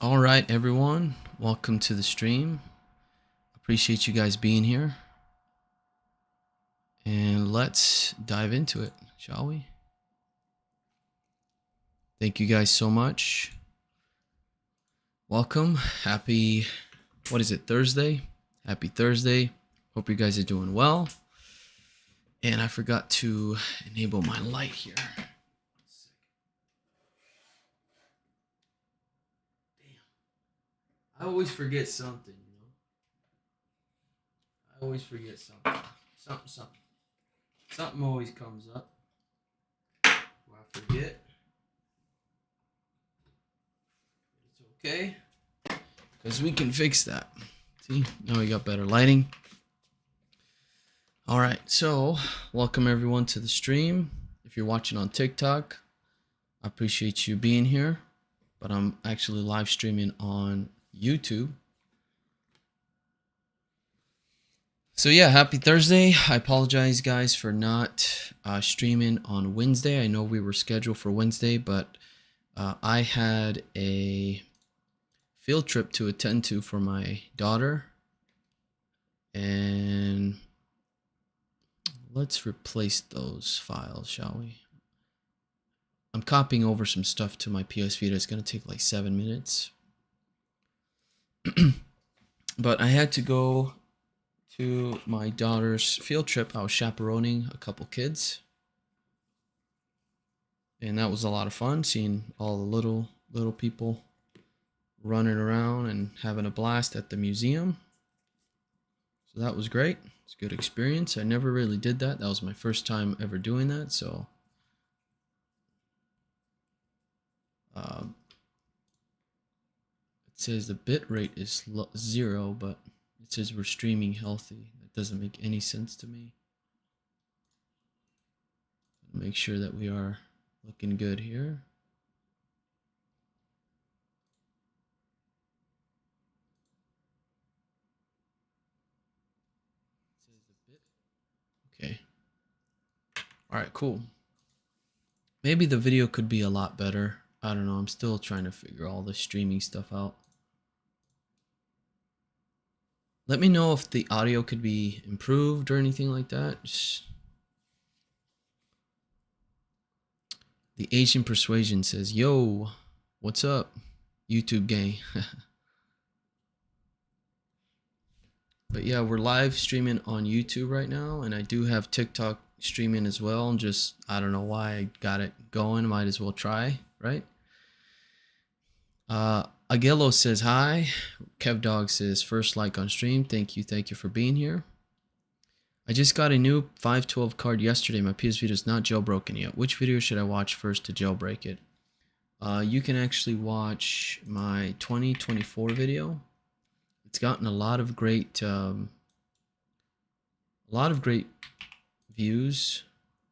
All right, everyone. Welcome to the stream. Appreciate you guys being here. And let's dive into it, shall we? Thank you guys so much. Welcome. Happy, Thursday? Happy Thursday. Hope you guys are doing well. And I forgot to enable my light here. I always forget something, I always forget something. Something always comes up where I forget. It's okay, because we can fix that. See, now we got better lighting. All right, so welcome everyone to the stream. If you're watching on TikTok, I appreciate you being here, but I'm actually live streaming on YouTube. So yeah, happy Thursday. I apologize guys for not streaming on Wednesday. I know we were scheduled for Wednesday, but I had a field trip to attend to for my daughter. And let's replace those files, shall we? I'm copying over some stuff to my PS Vita. It's going to take like 7 minutes. But I had to go to my daughter's field trip. I was chaperoning a couple kids. And that was a lot of fun, seeing all the little people running around and having a blast at the museum. So that was great. It's a good experience. I never really did that. That was my first time ever doing that. So it says the bit rate is 0, but it says we're streaming healthy. That doesn't make any sense to me. Make sure that we are looking good here. Okay. All right, cool. Maybe the video could be a lot better. I don't know. I'm still trying to figure all the streaming stuff out. Let me know if the audio could be improved or anything like that. The Asian Persuasion says, yo, what's up, YouTube gang? But yeah, we're live streaming on YouTube right now, and I do have TikTok streaming as well. And just, I don't know why I got it going. Might as well try, right? Aguelo says hi. KevDog says first like on stream. Thank you for being here. I just got a new 512 card yesterday. My PS Vita is not jailbroken yet. Which video should I watch first to jailbreak it? You can actually watch my 2024 video. It's gotten a lot of great views,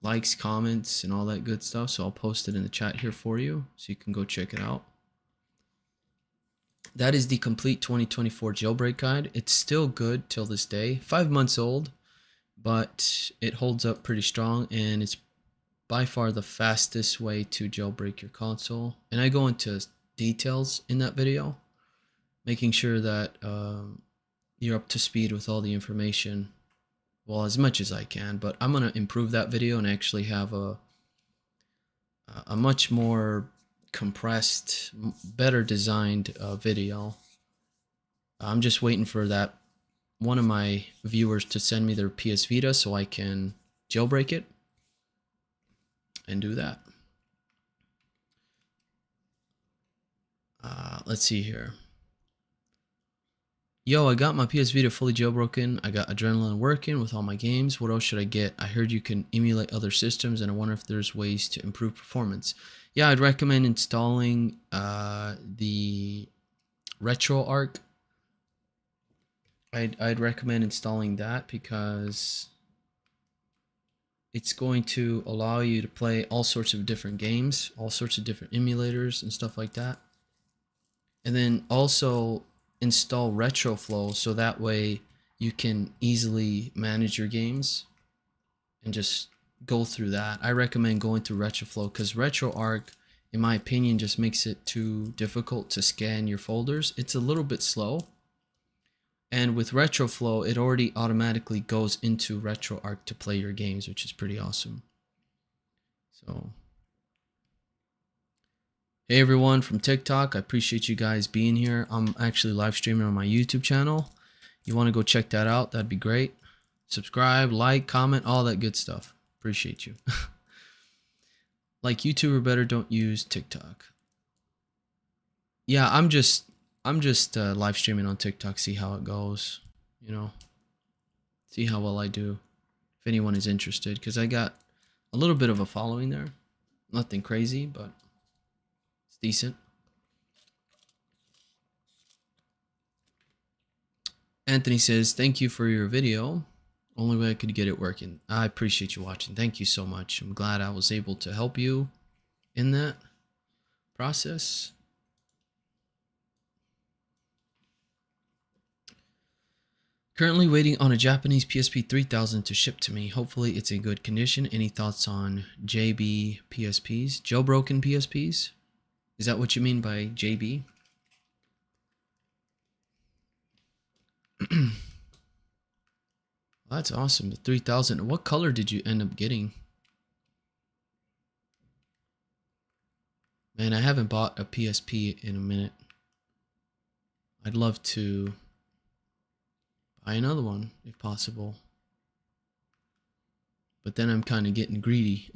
likes, comments, and all that good stuff. So I'll post it in the chat here for you, so you can go check it out. That is the complete 2024 jailbreak guide. It's still good till this day. 5 months old, but it holds up pretty strong, and it's by far the fastest way to jailbreak your console. And I go into details in that video, making sure that you're up to speed with all the information, well, as much as I can. But I'm going to improve that video and actually have a much more compressed, better designed video. I'm just waiting for that one of my viewers to send me their PS Vita so I can jailbreak it and do that. Let's see here. Yo, I got my PS Vita fully jailbroken. I got Adrenaline working with all my games. What else should I get? I heard you can emulate other systems, and I wonder if there's ways to improve performance. Yeah, I'd recommend installing the RetroArch. I'd recommend installing that because it's going to allow you to play all sorts of different games, all sorts of different emulators and stuff like that. And then also install RetroFlow, so that way you can easily manage your games and just go through that. I recommend going through RetroFlow because RetroArch in my opinion, just makes it too difficult to scan your folders. It's a little bit slow. And with RetroFlow, it already automatically goes into RetroArch to play your games, which is pretty awesome. So, hey everyone from TikTok, I appreciate you guys being here. I'm actually live streaming on my YouTube channel. You want to go check that out, that'd be great. Subscribe, like, comment, all that good stuff. Appreciate you. Like YouTube or better, don't use TikTok. Yeah, I'm just live streaming on TikTok, see how it goes, you know, see how well I do, if anyone is interested, because I got a little bit of a following there. Nothing crazy, but it's decent. Anthony says, thank you for your video. Only way I could get it working. I appreciate you watching. Thank you so much. I'm glad I was able to help you in that process. Currently waiting on a Japanese PSP 3000 to ship to me. Hopefully it's in good condition. Any thoughts on JB PSPs? Jailbroken PSPs? Is that what you mean by JB? That's awesome. The 3000. What color did you end up getting? Man, I haven't bought a PSP in a minute. I'd love to buy another one if possible. But then I'm kind of getting greedy.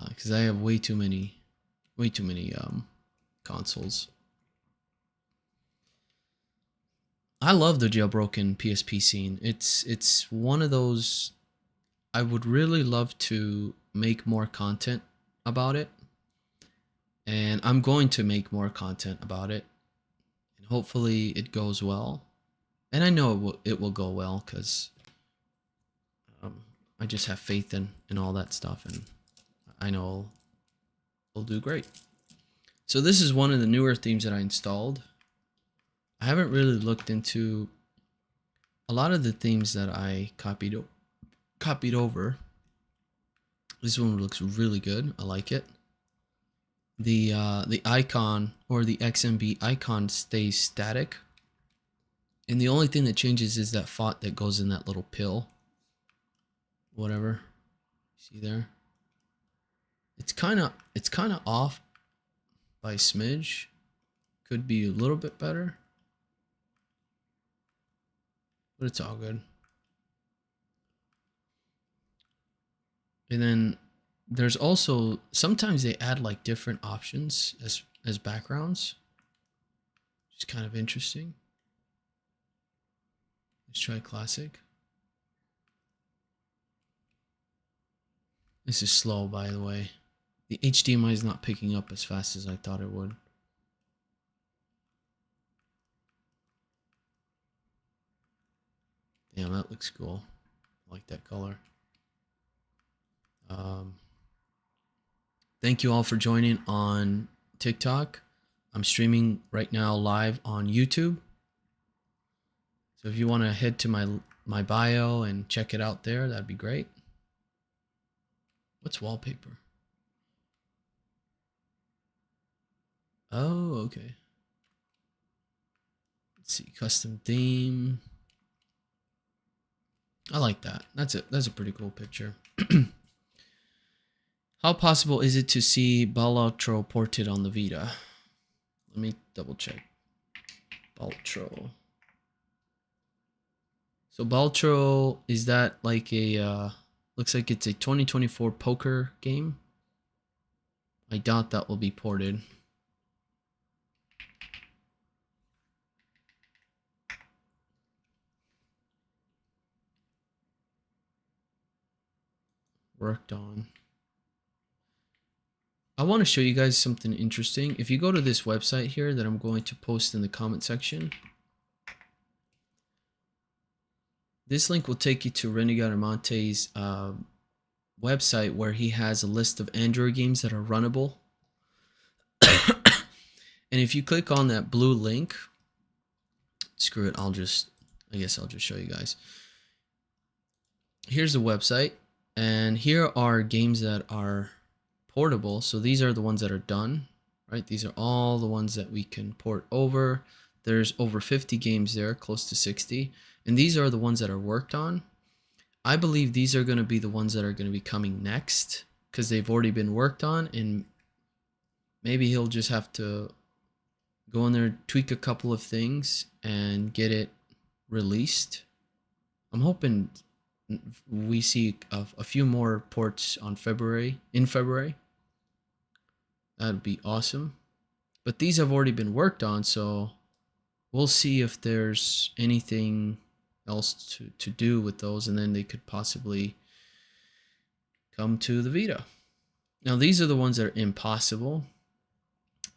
Because I have way too many consoles. I love the jailbroken PSP scene. It's one of those. I would really love to make more content about it, and I'm going to make more content about it, and hopefully it goes well. And I know it will go well because I just have faith in all that stuff, and I know it'll do great. So this is one of the newer themes that I installed. I haven't really looked into a lot of the themes that I copied over. This one looks really good. I like it. The icon, or the XMB icon, stays static, and the only thing that changes is that font that goes in that little pill. Whatever. See there? It's kind of off by a smidge. Could be a little bit better, but it's all good. And then there's also, sometimes they add like different options as backgrounds, which is kind of interesting. Let's try classic. This is slow, by the way. The HDMI is not picking up as fast as I thought it would. Damn, that looks cool. I like that color. Thank you all for joining on TikTok. I'm streaming right now live on YouTube. So if you want to head to my bio and check it out there, that'd be great. What's wallpaper? Oh, okay. Let's see, custom theme. I like that. That's it. That's a pretty cool picture. How possible is it to see Balatro ported on the Vita? Let me double check. Balatro. So Balatro, is that like a, looks like it's a 2024 poker game. I doubt that will be ported. Worked on. I want to show you guys something interesting. If you go to this website here that I'm going to post in the comment section, this link will take you to Renegade Armante's website, where he has a list of Android games that are runnable. And if you click on that blue link, screw it, I guess I'll just show you guys. Here's the website, and here are games that are portable. So these are the ones that are done, right? These are all the ones that we can port over. There's over 50 games there, close to 60. And these are the ones that are worked on. I believe these are going to be the ones that are going to be coming next because they've already been worked on, and maybe he'll just have to go in there, tweak a couple of things, and get it released. I'm hoping we see a few more ports in February. That'd be awesome. But these have already been worked on, so we'll see if there's anything else to do with those, and then they could possibly come to the Vita. Now these are the ones that are impossible.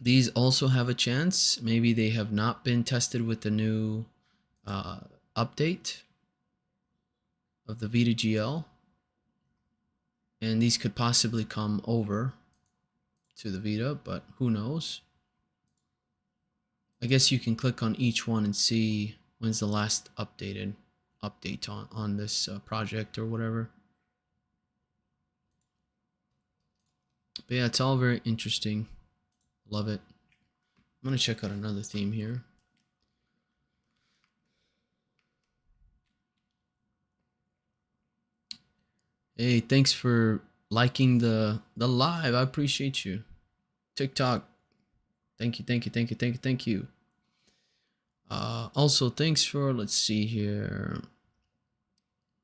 These also have a chance. Maybe they have not been tested with the new update of the Vita GL, and these could possibly come over to the Vita, but who knows. I guess you can click on each one and see when's the last update on this project or whatever. But yeah, it's all very interesting. Love it. I'm gonna check out another theme here. Hey, thanks for liking the live. I appreciate you. TikTok, thank you. Also, thanks for, let's see here.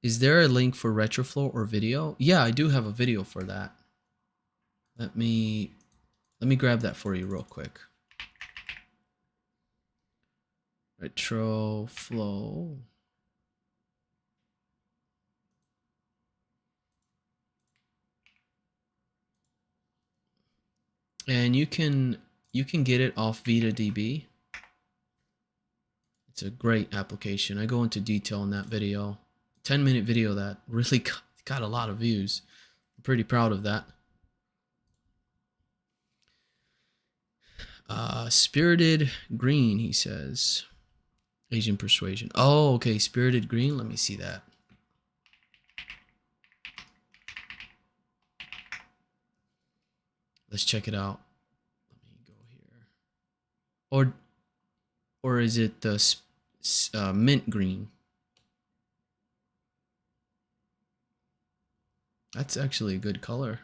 Is there a link for Retroflow or video? Yeah, I do have a video for that. Let me grab that for you real quick. Retroflow. And you can get it off VitaDB. It's a great application. I go into detail in that video. 10-minute video that really got a lot of views. I'm pretty proud of that. Spirited Green, he says. Asian Persuasion. Oh, okay. Spirited Green. Let me see that. Let's check it out. Let me go here. Or is it the mint green? That's actually a good color.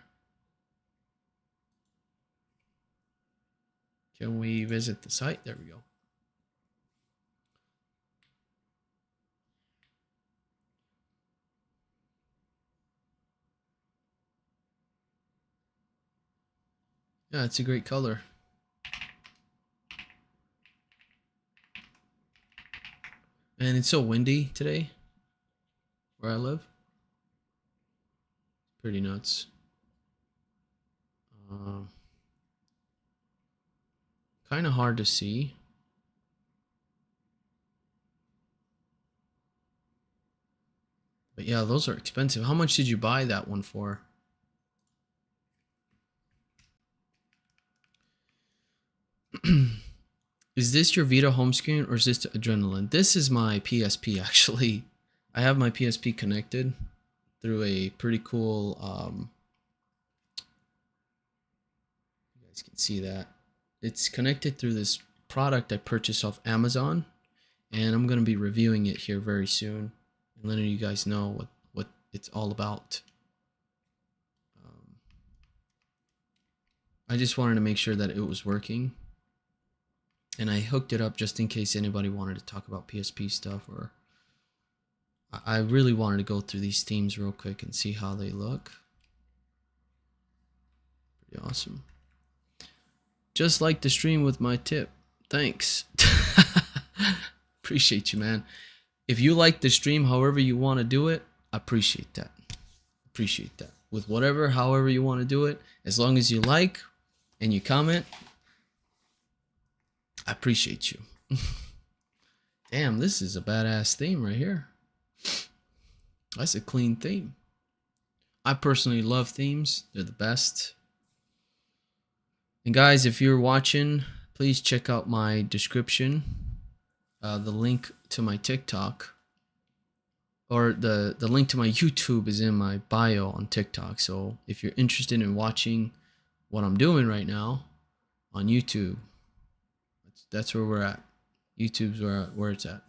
Can we visit the site? There we go. Yeah, it's a great color. And it's so windy today where I live. Pretty nuts. Kind of hard to see. But yeah, those are expensive. How much did you buy that one for? Is this your Vita home screen or is this Adrenaline? This is my PSP actually. I have my PSP connected through a pretty cool you guys can see that. It's connected through this product I purchased off Amazon, and I'm going to be reviewing it here very soon and letting you guys know what it's all about. I just wanted to make sure that it was working, and I hooked it up just in case anybody wanted to talk about PSP stuff, or I really wanted to go through these themes real quick and see how they look. Pretty awesome. Just like the stream with my tip. Thanks. Appreciate you, man. If you like the stream however you want to do it, I appreciate that. Appreciate that. With however you want to do it, as long as you like and you comment, I appreciate you. Damn, this is a badass theme right here. That's a clean theme. I personally love themes. They're the best. And guys, if you're watching, please check out my description. The link to my TikTok, or the link to my YouTube is in my bio on TikTok. So if you're interested in watching what I'm doing right now on YouTube. That's where we're at. YouTube's where it's at.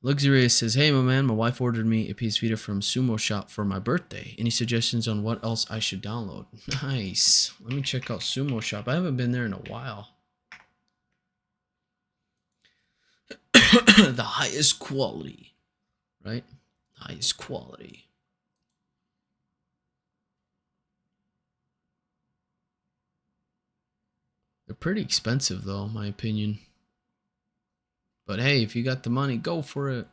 Luxurious says, hey, my man, my wife ordered me a PS Vita from Sumo Shop for my birthday. Any suggestions on what else I should download? Nice. Let me check out Sumo Shop. I haven't been there in a while. The highest quality, right? Highest quality. They're pretty expensive, though, in my opinion. But hey, if you got the money, go for it.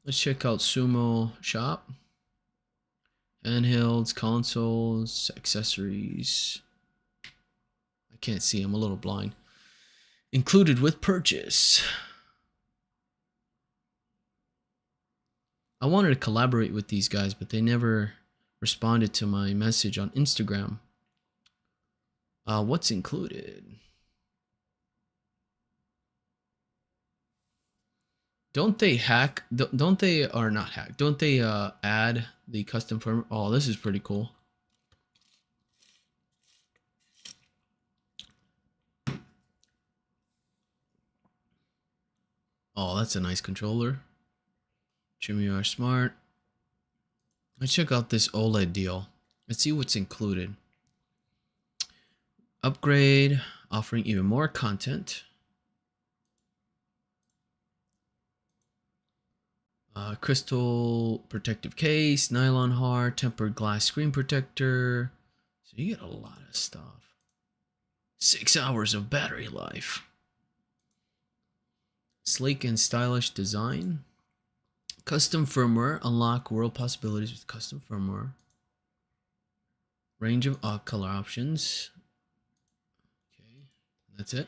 Let's check out Sumo Shop. Handhelds, consoles, accessories. I can't see, I'm a little blind. Included with purchase. I wanted to collaborate with these guys, but they never responded to my message on Instagram. What's included? Don't they hack? Don't they, or not hack? Don't they add the custom firmware? Oh, this is pretty cool. Oh, that's a nice controller. Chimera Smart. Let's check out this OLED deal. Let's see what's included. Upgrade, offering even more content. Crystal protective case, nylon hard, tempered glass screen protector. So you get a lot of stuff. 6 hours of battery life. Sleek and stylish design. Custom firmware. Unlock world possibilities with custom firmware. Range of color options. Okay, that's it.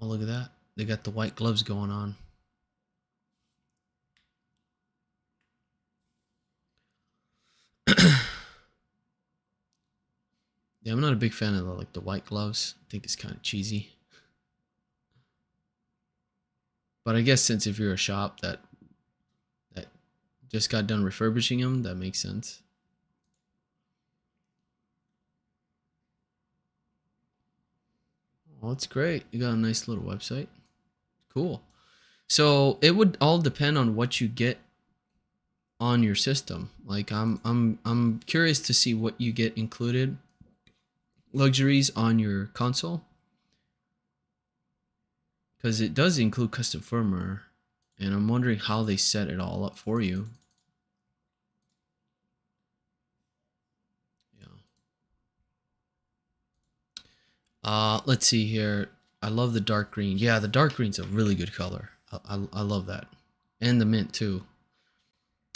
Oh, look at that. They got the white gloves going on. Yeah, I'm not a big fan of the white gloves. I think it's kind of cheesy. But I guess since if you're a shop that just got done refurbishing them, that makes sense. Oh, that's great. You got a nice little website. Cool. So it would all depend on what you get on your system. Like I'm curious to see what you get included. Luxuries on your console. Because it does include custom firmware. And I'm wondering how they set it all up for you. Yeah. Let's see here. I love the dark green. Yeah, the dark green's a really good color. I love that. And the mint too.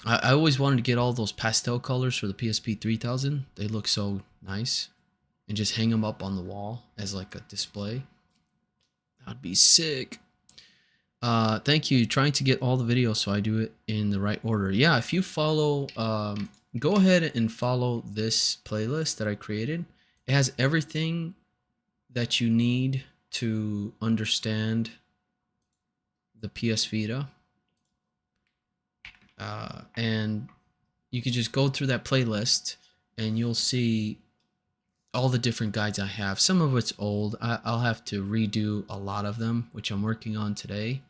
I always wanted to get all those pastel colors for the PSP 3000. They look so nice. And just hang them up on the wall as like a display. That'd be sick. Thank you. Trying to get all the videos so I do it in the right order. Yeah, if you follow, go ahead and follow this playlist that I created. It has everything that you need to understand the PS Vita. And you can just go through that playlist and you'll see all the different guides I have. Some of it's old. I'll have to redo a lot of them, which I'm working on today.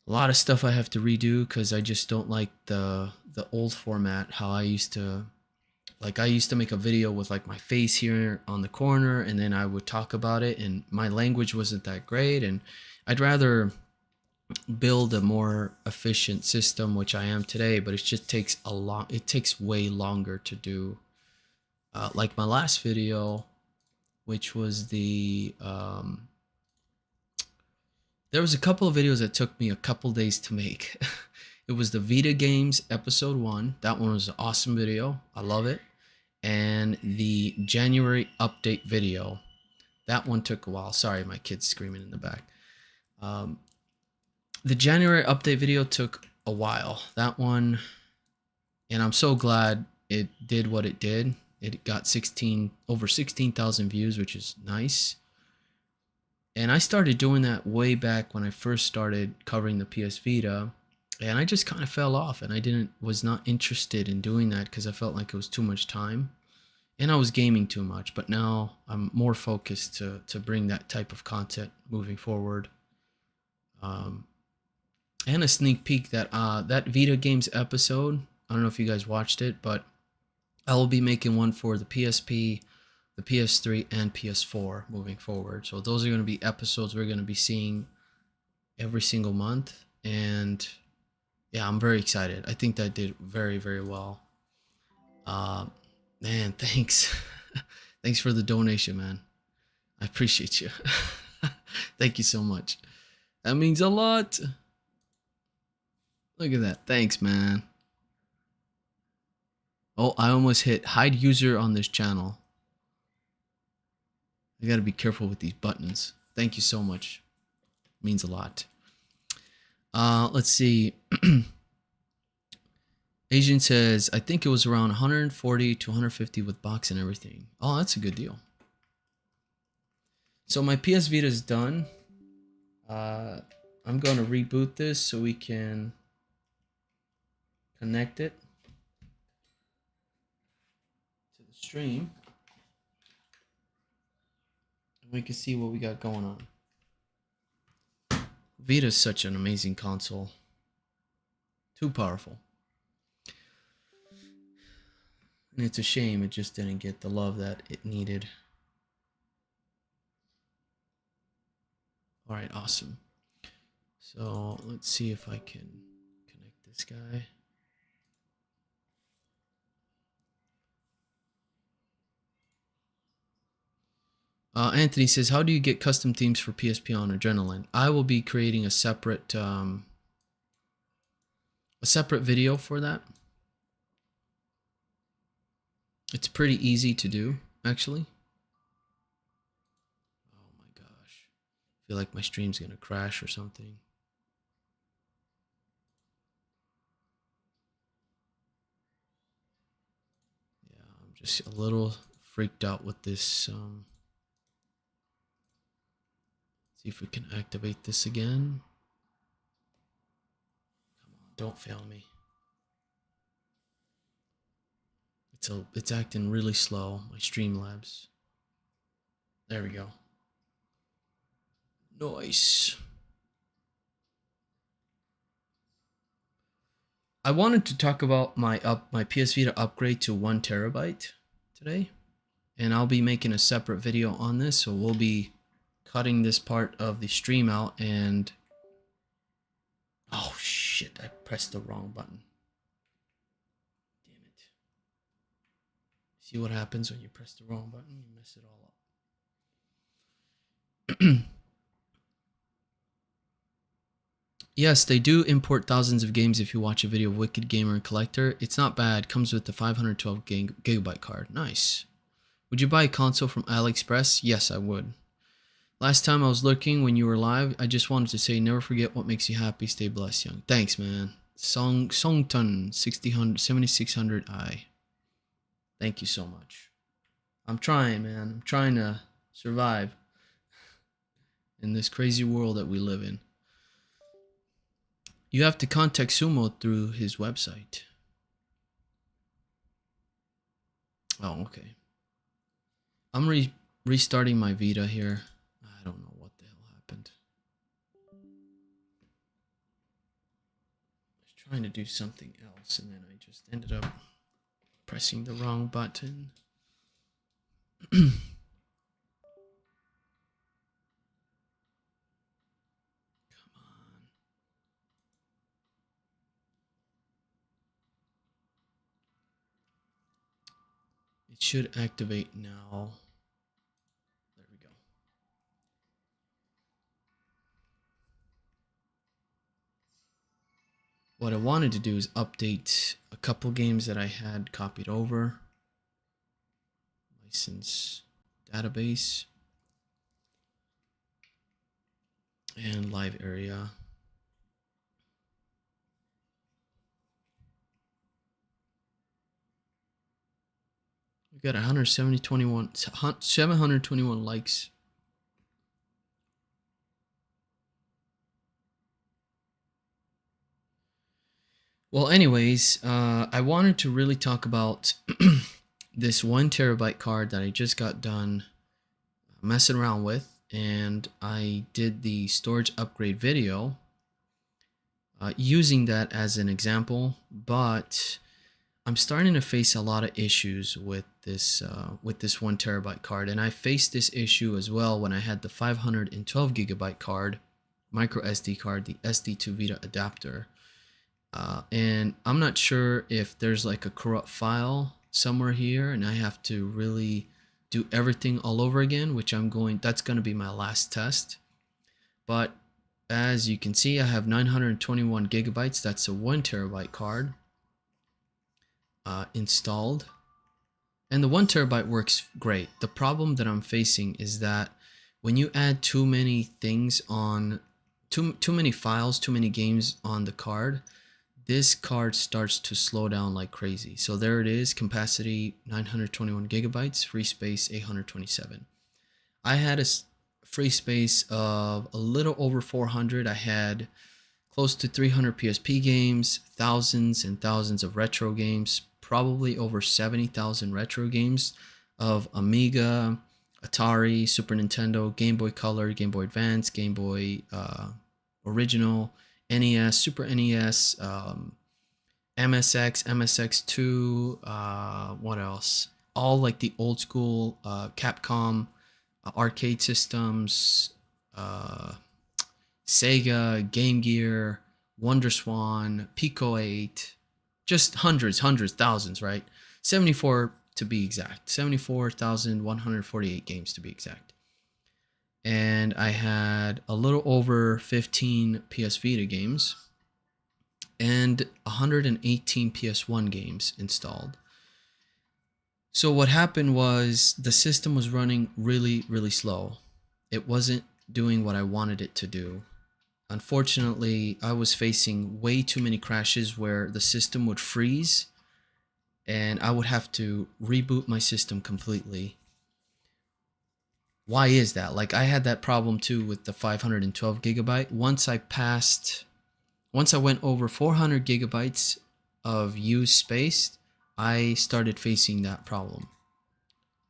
A lot of stuff I have to redo because I just don't like the old format. How I used to make a video with like my face here on the corner, and then I would talk about it, and my language wasn't that great, and I'd rather build a more efficient system, which I am today, but it just takes it takes way longer to do. Like my last video, which was the there was a couple of videos that took me a couple days to make. It was the Vita games episode 1. That one was an awesome video. I love it. And the January update video. That one took a while. Sorry, my kid's screaming in the back. The January update video took a while. That one, and I'm so glad it did what it did. It got over 16,000 views, which is nice. And I started doing that way back when I first started covering the PS Vita. And I just kind of fell off, and was not interested in doing that because I felt like it was too much time, and I was gaming too much. But now I'm more focused to bring that type of content moving forward. Um, and a sneak peek that that Vita games episode. I don't know if you guys watched it, but I will be making one for the PSP, the PS3, and PS4 moving forward. So those are going to be episodes we're going to be seeing every single month, and yeah, I'm very excited. I think that did very, very well. Uh, Man, thanks. Thanks for the donation, man. I appreciate you. Thank you so much. That means a lot. Look at that. Thanks, man. Oh, I almost hit hide user on this channel. I gotta be careful with these buttons. Thank you so much. It means a lot. Let's see. Asian says, I think it was around 140 to 150 with box and everything. Oh, that's a good deal. So my PS Vita is done. I'm going to reboot this so we can connect it to the stream. And we can see what we got going on. Vita is such an amazing console. Too powerful. And it's a shame it just didn't get the love that it needed. All right, awesome. So let's see if I can connect this guy. Anthony says, how do you get custom themes for PSP on Adrenaline? I will be creating a separate video for that. It's pretty easy to do, actually. Oh my gosh. I feel like my stream's gonna crash or something. Yeah, I'm just a little freaked out with this. See if we can activate this again. Come on, don't fail me. It's acting really slow, my Streamlabs. There we go. Nice. I wanted to talk about my PS Vita upgrade to 1 terabyte today, and I'll be making a separate video on this. So we'll be cutting this part of the stream out, and oh shit, I pressed the wrong button. Damn it. See what happens when you press the wrong button? You mess it all up. Yes, they do import thousands of games if you watch a video of Wicked Gamer and Collector. It's not bad. Comes with the 512 gigabyte card. Nice. Would you buy a console from AliExpress? Yes, I would. Last time I was looking when you were live, I just wanted to say never forget what makes you happy. Stay blessed, young. Thanks, man. Songton 7600i. Thank you so much. I'm trying, man. I'm trying to survive in this crazy world that we live in. You have to contact Sumo through his website. Oh, okay. I'm restarting my Vita here. I don't know what the hell happened. I was trying to do something else, and then I just ended up pressing the wrong button. It should activate now. There we go. What I wanted to do is update a couple games that I had copied over. License database. And live area. We got 721 likes. Well, anyways, I wanted to really talk about this 1 terabyte card that I just got done messing around with, and I did the storage upgrade video using that as an example, but I'm starting to face a lot of issues with this 1 terabyte card, and I faced this issue as well when I had the 512 gigabyte card, micro SD card, the SD to Vita adapter. And I'm not sure if there's like a corrupt file somewhere here and I have to really do everything all over again, which that's going to be my last test. But as you can see, I have 921 gigabytes. That's a 1 terabyte card installed. And the 1 terabyte works great. The problem that I'm facing is that when you add too many things on, too many files, too many games on the card, this card starts to slow down like crazy. So there it is, capacity 921 gigabytes, free space 827. I had a free space of a little over 400. I had close to 300 PSP games, thousands and thousands of retro games, probably over 70,000 retro games of Amiga, Atari, Super Nintendo, Game Boy Color, Game Boy Advance, Game Boy Original, NES, Super NES, MSX, MSX2, what else? All like the old school Capcom arcade systems, Sega, Game Gear, WonderSwan, Pico 8, just hundreds, thousands, right? 74 to be exact, 74,148 games to be exact. And I had a little over 15 PS Vita games and 118 PS1 games installed. So what happened was the system was running really, really slow. It wasn't doing what I wanted it to do. Unfortunately, I was facing way too many crashes where the system would freeze and I would have to reboot my system completely. Why is that? Like, I had that problem too with the 512 gigabyte. Once I went over 400 gigabytes of used space, I started facing that problem.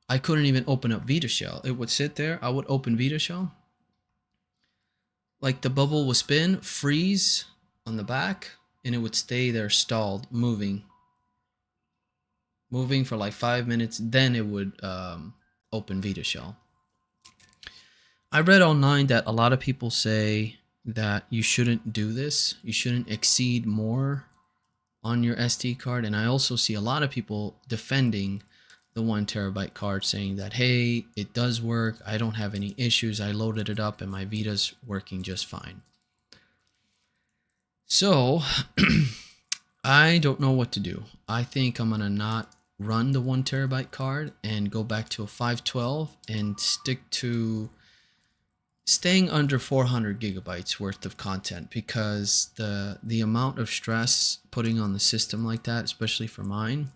I couldn't even open up Vita Shell. It would sit there. I would open Vita Shell. Like the bubble would spin, freeze on the back, and it would stay there stalled, moving for like 5 minutes. Then it would open Vita Shell. I read online that a lot of people say that you shouldn't do this. You shouldn't exceed more on your SD card. And I also see a lot of people defending the 1 terabyte card, saying that, hey, it does work. I don't have any issues. I loaded it up and my Vita's working just fine. So I don't know what to do. I think I'm going to not run the 1 terabyte card and go back to a 512 and stick to staying under 400 gigabytes worth of content, because the amount of stress putting on the system like that, especially for mine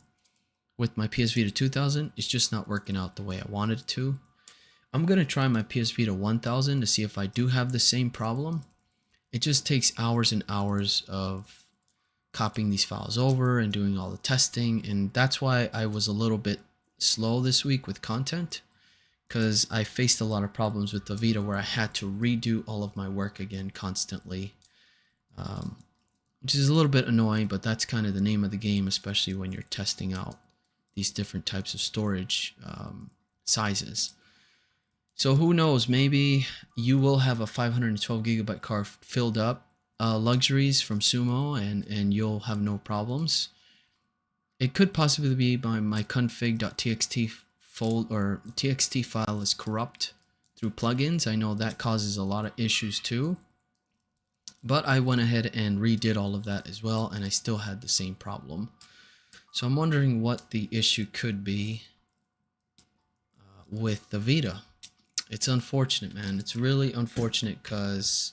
with my PS Vita 2000, is just not working out the way I wanted it to. I'm going to try my PS Vita 1000 to see if I do have the same problem. It just takes hours and hours of copying these files over and doing all the testing, and that's why I was a little bit slow this week with content, because I faced a lot of problems with the Vita where I had to redo all of my work again constantly, which is a little bit annoying, but that's kind of the name of the game, especially when you're testing out these different types of storage sizes. So who knows, maybe you will have a 512 gigabyte card filled up, luxuries from Sumo, and you'll have no problems. It could possibly be my config.txt or txt file is corrupt through plugins. I know that causes a lot of issues too, but I went ahead and redid all of that as well, and I still had the same problem. So I'm wondering what the issue could be with the Vita. It's unfortunate, man. It's really unfortunate, because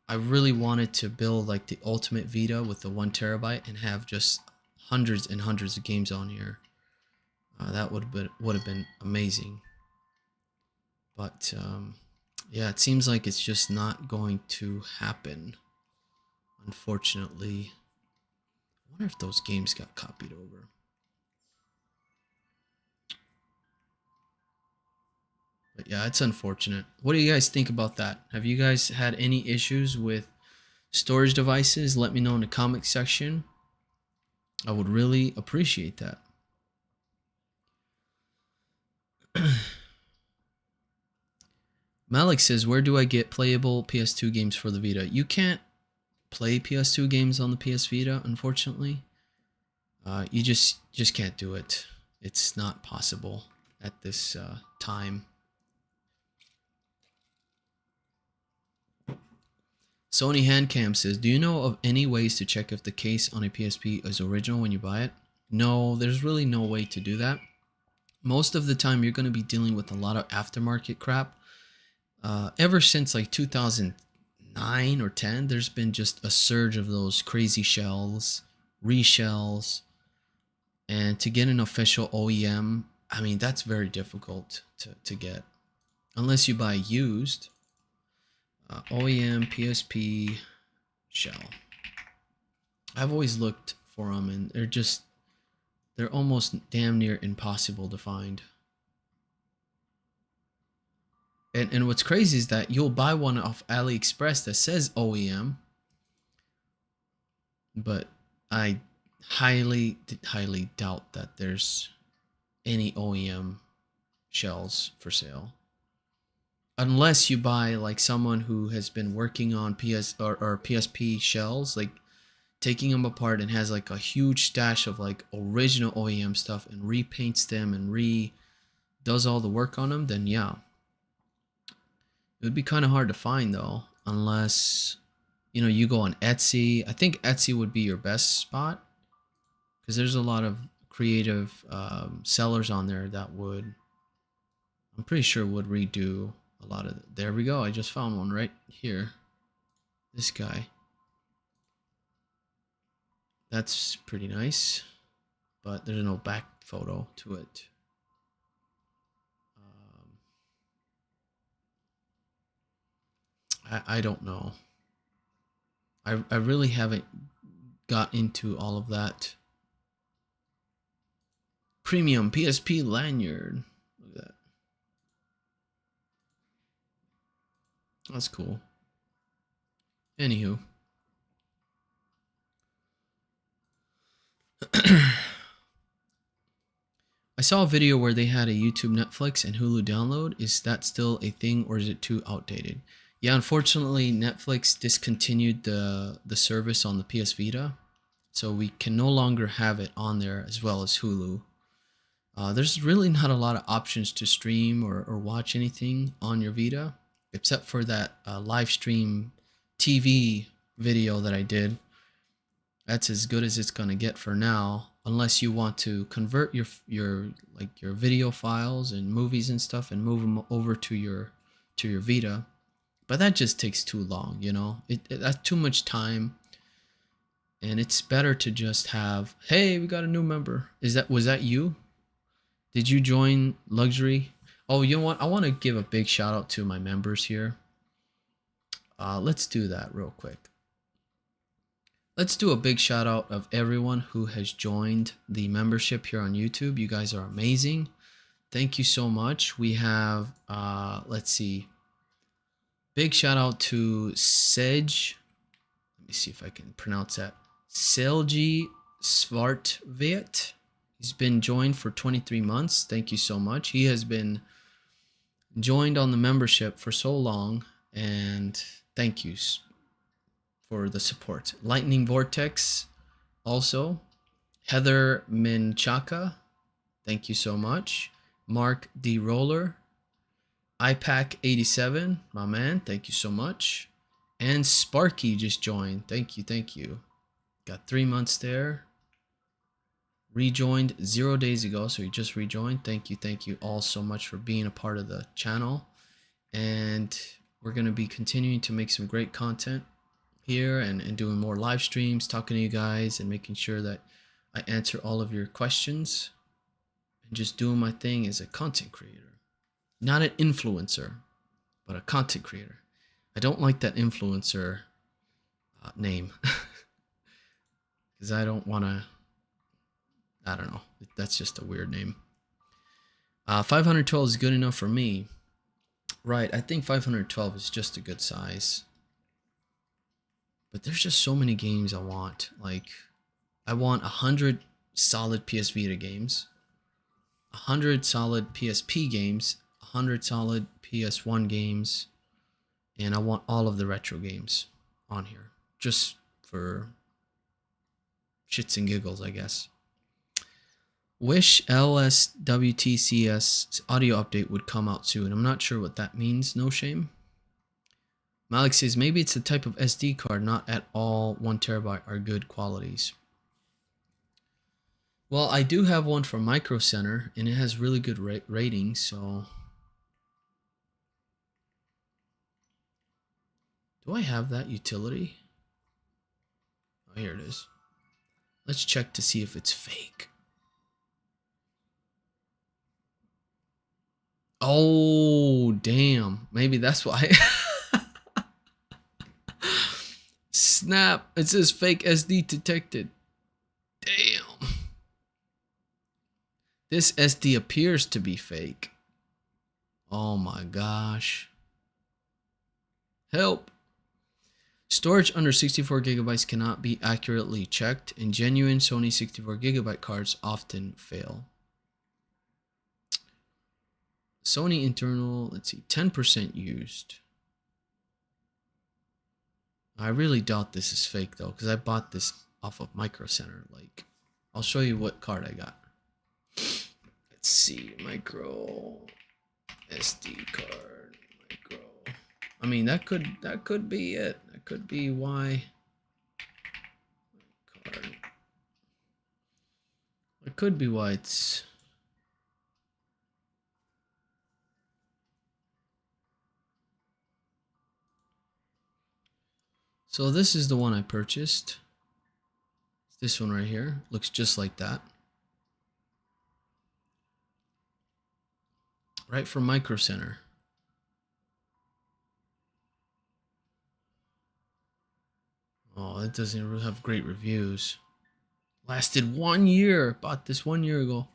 I really wanted to build like the ultimate Vita with the 1 terabyte and have just hundreds and hundreds of games on here. That would have been amazing. But yeah, it seems like it's just not going to happen, unfortunately. wonder if those games got copied over. But yeah, it's unfortunate. What do you guys think about that? Have you guys had any issues with storage devices? Let me know in the comment section. I would really appreciate that. Malik says, where do I get playable PS2 games for the Vita? You can't play PS2 games on the PS Vita, unfortunately. You just can't do it. It's not possible at this time. Sony Handcam says, do you know of any ways to check if the case on a PSP is original when you buy it? No, there's really no way to do that. Most of the time, you're going to be dealing with a lot of aftermarket crap. Ever since like 2009 or 10, there's been just a surge of those crazy shells, reshells, and to get an official OEM, I mean, that's very difficult to get. Unless you buy used. OEM PSP shell. I've always looked for them, and they're almost damn near impossible to find. And what's crazy is that you'll buy one off AliExpress that says OEM, but I highly doubt that there's any OEM shells for sale. Unless you buy like someone who has been working on PS or PSP shells, like taking them apart and has like a huge stash of like original OEM stuff and repaints them and does all the work on them, then yeah. It would be kind of hard to find though, unless, you know, you go on Etsy. I think Etsy would be your best spot because there's a lot of creative sellers on there that would, I'm pretty sure would redo a lot of it. There we go. I just found one right here. This guy. That's pretty nice, but there's no back photo to it. I don't know. I really haven't got into all of that. Premium PSP lanyard. Look at that. That's cool. Anywho. I saw a video where they had a YouTube, Netflix, and Hulu download. Is that still a thing, or is it too outdated? Yeah, unfortunately, Netflix discontinued the service on the PS Vita, so we can no longer have it on there, as well as Hulu. There's really not a lot of options to stream or watch anything on your Vita, except for that live stream TV video that I did. That's as good as it's gonna get for now, unless you want to convert your video files and movies and stuff and move them over to your Vita. But that just takes too long, you know. That's too much time, and it's better to just have, hey, we got a new member. Was that you? Did you join Luxury? Oh, you know what? I want to give a big shout out to my members here. Let's do that real quick. Let's do a big shout out of everyone who has joined the membership here on YouTube. You guys are amazing. Thank you so much. We have, let's see. Big shout out to Sej. Let me see if I can pronounce that. Selji Svartvet. He's been joined for 23 months. Thank you so much. He has been joined on the membership for so long, and thank you for the support. Lightning Vortex also. Heather Minchaka. Thank you so much. Mark D. Roller. iPack87, my man, thank you so much. And Sparky just joined. Thank you. Got 3 months there. Rejoined 0 days ago, so he just rejoined. Thank you all so much for being a part of the channel. And we're going to be continuing to make some great content here and doing more live streams, talking to you guys and making sure that I answer all of your questions and just doing my thing as a content creator. Not an influencer, but a content creator. I don't like that influencer name because because I don't want to. I don't know. That's just a weird name. 512 is good enough for me. Right, I think 512 is just a good size. But there's just so many games I want. Like, I want 100 solid PS Vita games, 100 solid PSP games, 100 solid PS1 games, and I want all of the retro games on here. Just for shits and giggles, I guess. Wish LSWTCS audio update would come out soon. I'm not sure what that means, no shame. Malik says, maybe it's the type of SD card, not at all 1 terabyte are good qualities. Well, I do have one from Micro Center, and it has really good ratings, so... Do I have that utility? Oh, here it is. Let's check to see if it's fake. Oh, damn. Maybe that's why. Snap. It says fake SD detected. Damn. This SD appears to be fake. Oh my gosh. Help. Storage under 64 gigabytes cannot be accurately checked, and genuine Sony 64 gigabyte cards often fail. Sony internal, let's see, 10% used. I really doubt this is fake though, because I bought this off of Micro Center. Like, I'll show you what card I got. Let's see, micro SD card, micro. I mean, that could be it. That could be why. Card. It could be why it's. So this is the one I purchased. This one right here looks just like that. Right from Micro Center. Oh, it doesn't really have great reviews. Lasted 1 year. Bought this 1 year ago.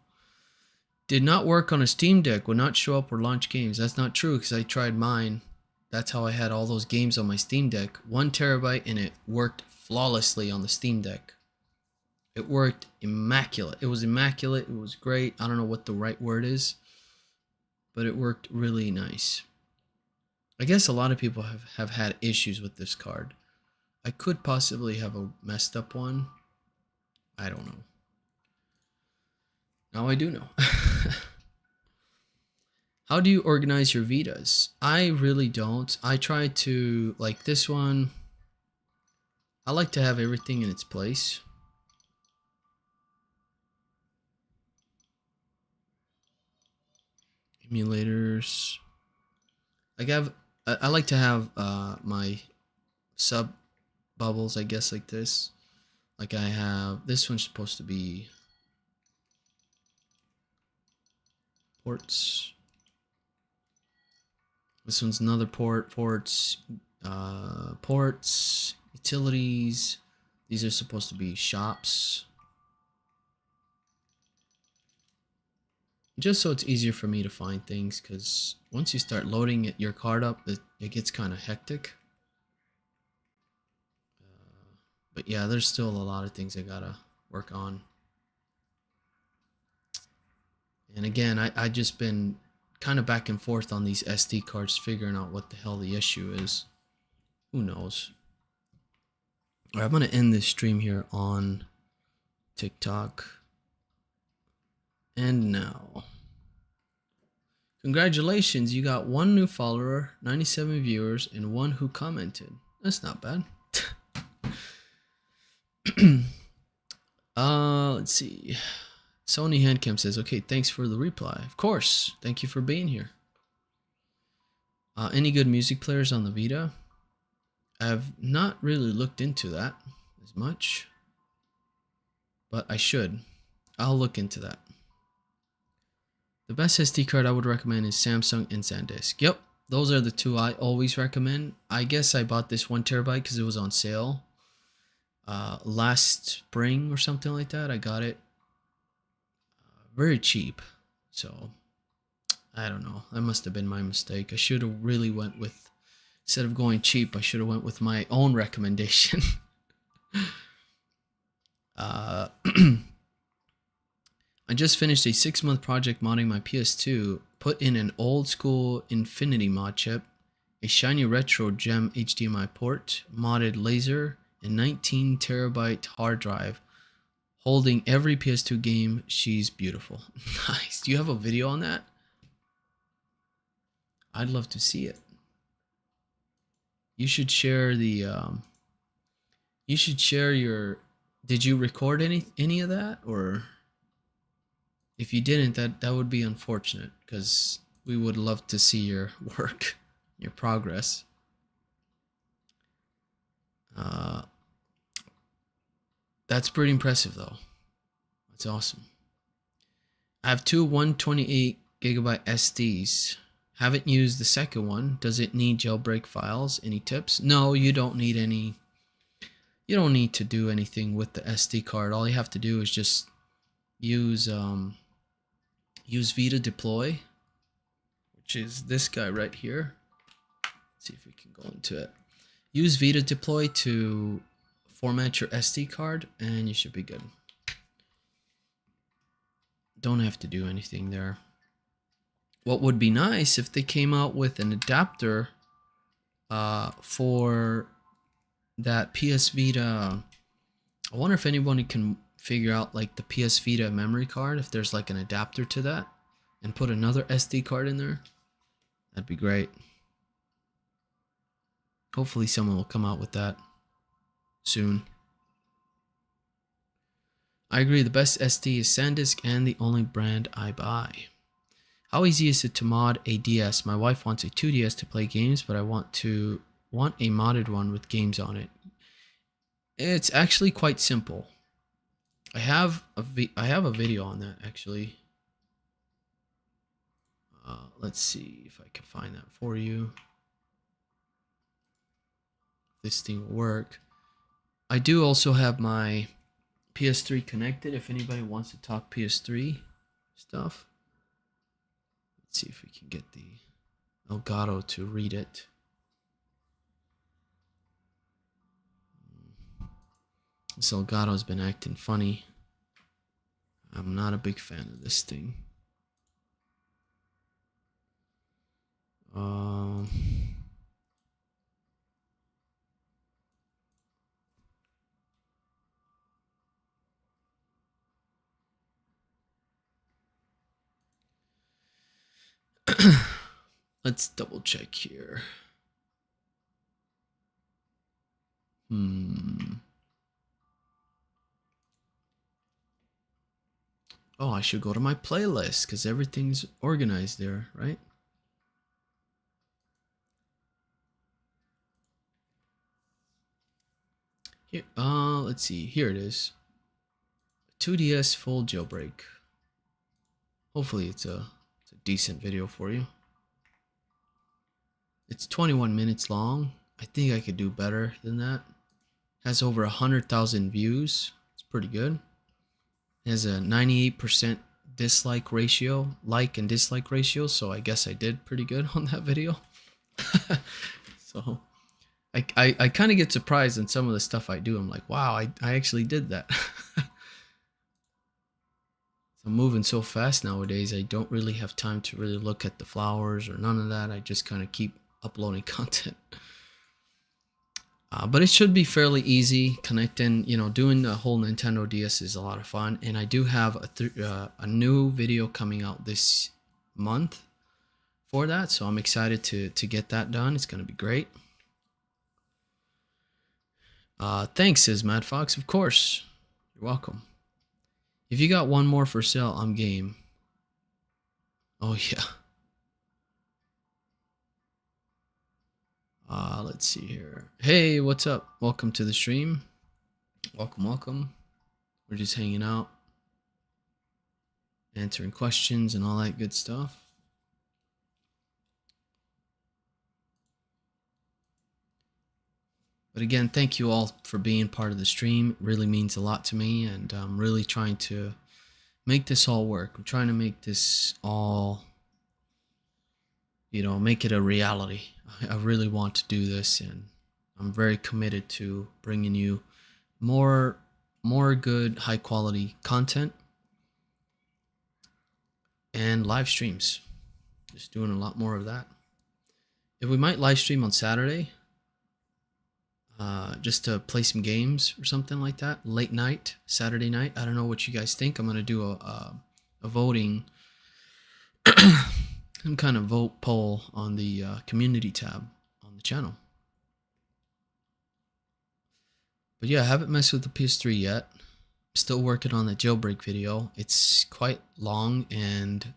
Did not work on a Steam Deck. Would not show up or launch games. That's not true because I tried mine. That's how I had all those games on my Steam Deck. 1 terabyte and it worked flawlessly on the Steam Deck. It worked immaculate. It was immaculate. It was great. I don't know what the right word is, but it worked really nice. I guess a lot of people have had issues with this card. I could possibly have a messed up one. I don't know. Now I do know. How do you organize your Vitas? I really don't. I try to, like this one, I like to have everything in its place. Emulators. I like to have my sub bubbles, I guess, like this. Like I have, this one's supposed to be ports. This one's another ports, utilities. These are supposed to be shops. Just so it's easier for me to find things, because once you start loading your card up, it gets kind of hectic. But yeah, there's still a lot of things I gotta work on. And again, I just been kind of back and forth on these SD cards, figuring out what the hell the issue is. Who knows? All right, I'm gonna end this stream here on TikTok. And now, congratulations, you got 1 new follower, 97 viewers, and 1 who commented. That's not bad. Let's see. Sony Handcam says, okay, thanks for the reply. Of course. Thank you for being here. Any good music players on the Vita? I've not really looked into that as much, but I should. I'll look into that. The best SD card I would recommend is Samsung and SanDisk. Yep, those are the 2 I always recommend. I guess I bought this 1 terabyte because it was on sale. last spring or something like that. I got it very cheap, so I don't know. That must have been my mistake. I should have really went with, instead of going cheap, I should have went with my own recommendation. I just finished a 6-month project modding my PS2, put in an old school Infinity mod chip, a shiny retro gem HDMI port, modded laser, and 19 terabyte hard drive, holding every PS2 game. She's beautiful. Nice. Do you have a video on that? I'd love to see it. You should share the you should share your, did you record any of that? Or if you didn't, that would be unfortunate, because we would love to see your work, your progress. That's pretty impressive though. That's awesome. I have two 128 gigabyte SDs. Haven't used the second one. Does it need jailbreak files? Any tips? No, you don't need any. You don't need to do anything with the SD card. All you have to do is just use Vita deploy, which is this guy right here. Let's see if we can go into it. Use Vita deploy to format your SD card, and you should be good. Don't have to do anything there. What would be nice if they came out with an adapter for that PS Vita. I wonder if anybody can figure out like the PS Vita memory card, if there's like an adapter to that, and put another SD card in there. That'd be great. Hopefully someone will come out with that soon. I agree, the best SD is SanDisk and the only brand I buy. How easy is it to mod a DS? My wife wants a 2DS to play games, but I want a modded one with games on it. It's actually quite simple. I have a video on that actually. Let's see if I can find that for you. This thing will work. I do also have my PS3 connected if anybody wants to talk PS3 stuff. Let's see if we can get the Elgato to read it. This Elgato's been acting funny. I'm not a big fan of this thing. Let's double check here. Oh, I should go to my playlist because everything's organized there, right? Here, let's see. Here it is. 2DS full jailbreak. Hopefully it's a decent video for you. It's 21 minutes long. I think I could do better than that. Has over 100,000 views. It's pretty good. It has a 98% dislike ratio, like and dislike ratio, so I guess I did pretty good on that video. So I kind of get surprised in some of the stuff I do. I'm like, wow, I actually did that. I'm moving so fast nowadays, I don't really have time to really look at the flowers or none of that. I just kind of keep uploading content. But it should be fairly easy connecting, doing the whole Nintendo DS is a lot of fun. And I do have a new video coming out this month for that. So I'm excited to get that done. It's going to be great. Thanks, says Mad Fox. Of course. You're welcome. If you got one more for sale, I'm game. Oh, yeah. Let's see here. Hey, what's up? Welcome to the stream. Welcome. We're just hanging out, answering questions and all that good stuff. But again, thank you all for being part of the stream. It really means a lot to me, and I'm really trying to make this all work. I'm trying to make this all, make it a reality. I really want to do this, and I'm very committed to bringing you more good, high quality content and live streams. Just doing a lot more of that. If we might live stream on Saturday, just to play some games or something like that, late night, Saturday night. I don't know what you guys think. I'm gonna do a voting, some kind of vote poll on the community tab on the channel. But yeah, I haven't messed with the PS3 yet. Still working on the jailbreak video. It's quite long and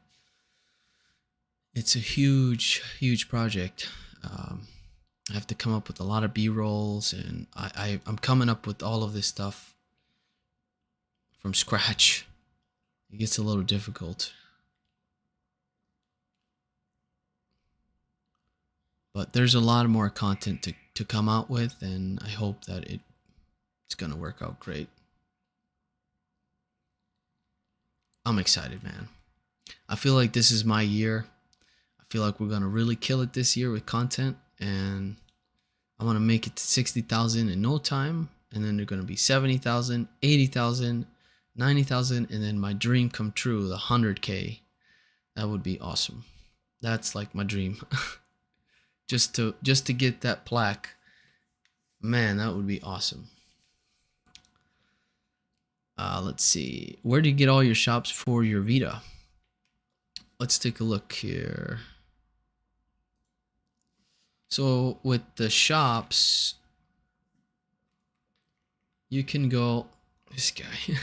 it's a huge project. I have to come up with a lot of B-rolls, and I'm coming up with all of this stuff from scratch. It gets a little difficult. But there's a lot more content to come out with, and I hope that it's going to work out great. I'm excited, man. I feel like this is my year. I feel like we're going to really kill it this year with content, and I want to make it to 60,000 in no time, and then they're going to be 70,000, 80,000, 90,000, and then my dream come true, the 100K. That would be awesome. That's like my dream. just to get that plaque. Man, that would be awesome. Let's see. Where do you get all your shops for your Vita? Let's take a look here. So with the shops, you can go, this guy,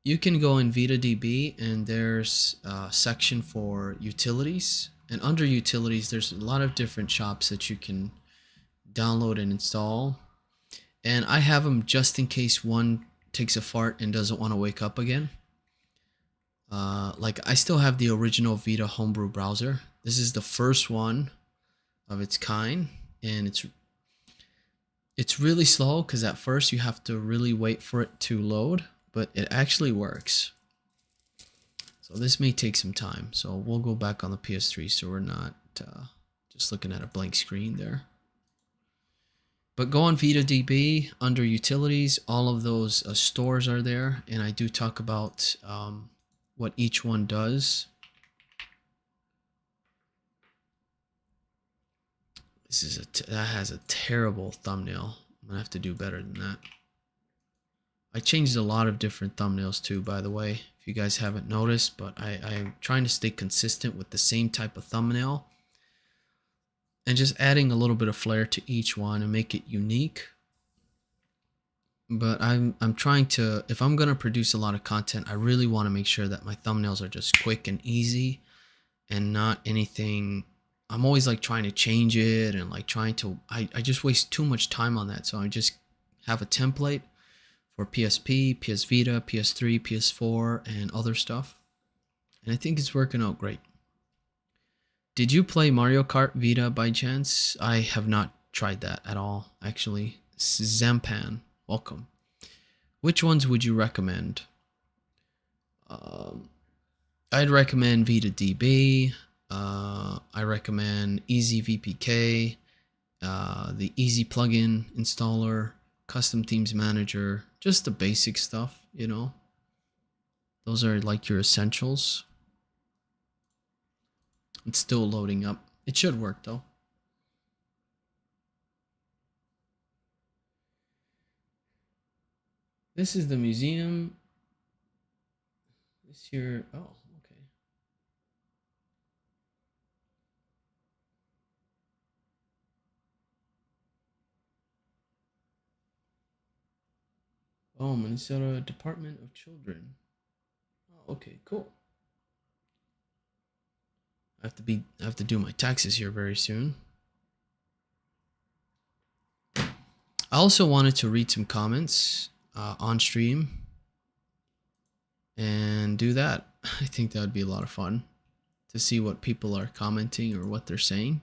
you can go in VitaDB, and there's a section for utilities. And under utilities, there's a lot of different shops that you can download and install. And I have them just in case one takes a fart and doesn't want to wake up again. Like I still have the original Vita Homebrew browser. This is the first one of its kind, and it's really slow because at first you have to really wait for it to load, but it actually works. So this may take some time, so we'll go back on the PS3 so we're not just looking at a blank screen there. But go on VitaDB, under utilities, all of those stores are there, and I do talk about what each one does. This is that has a terrible thumbnail. I'm gonna have to do better than that. I changed a lot of different thumbnails too, by the way, if you guys haven't noticed, but I'm trying to stay consistent with the same type of thumbnail and just adding a little bit of flair to each one and make it unique. But I'm trying to, if I'm gonna produce a lot of content, I really want to make sure that my thumbnails are just quick and easy and not anything. I'm always like trying to change it and like trying to, I just waste too much time on that. So I just have a template for PSP, PS Vita, PS3, PS4, and other stuff. And I think it's working out great. Did you play Mario Kart Vita by chance? I have not tried that at all, actually. Zampan, welcome. Which ones would you recommend? I'd recommend VitaDB. I recommend Easy VPK, the Easy Plugin Installer, Custom Themes Manager, just the basic stuff, you know. Those are like your essentials. It's still loading up. It should work though. This is the museum. This here, oh, okay. Oh, Minnesota Department of Children. Oh, okay, cool. I have to do my taxes here very soon. I also wanted to read some comments on stream and do that. I think that would be a lot of fun to see what people are commenting or what they're saying.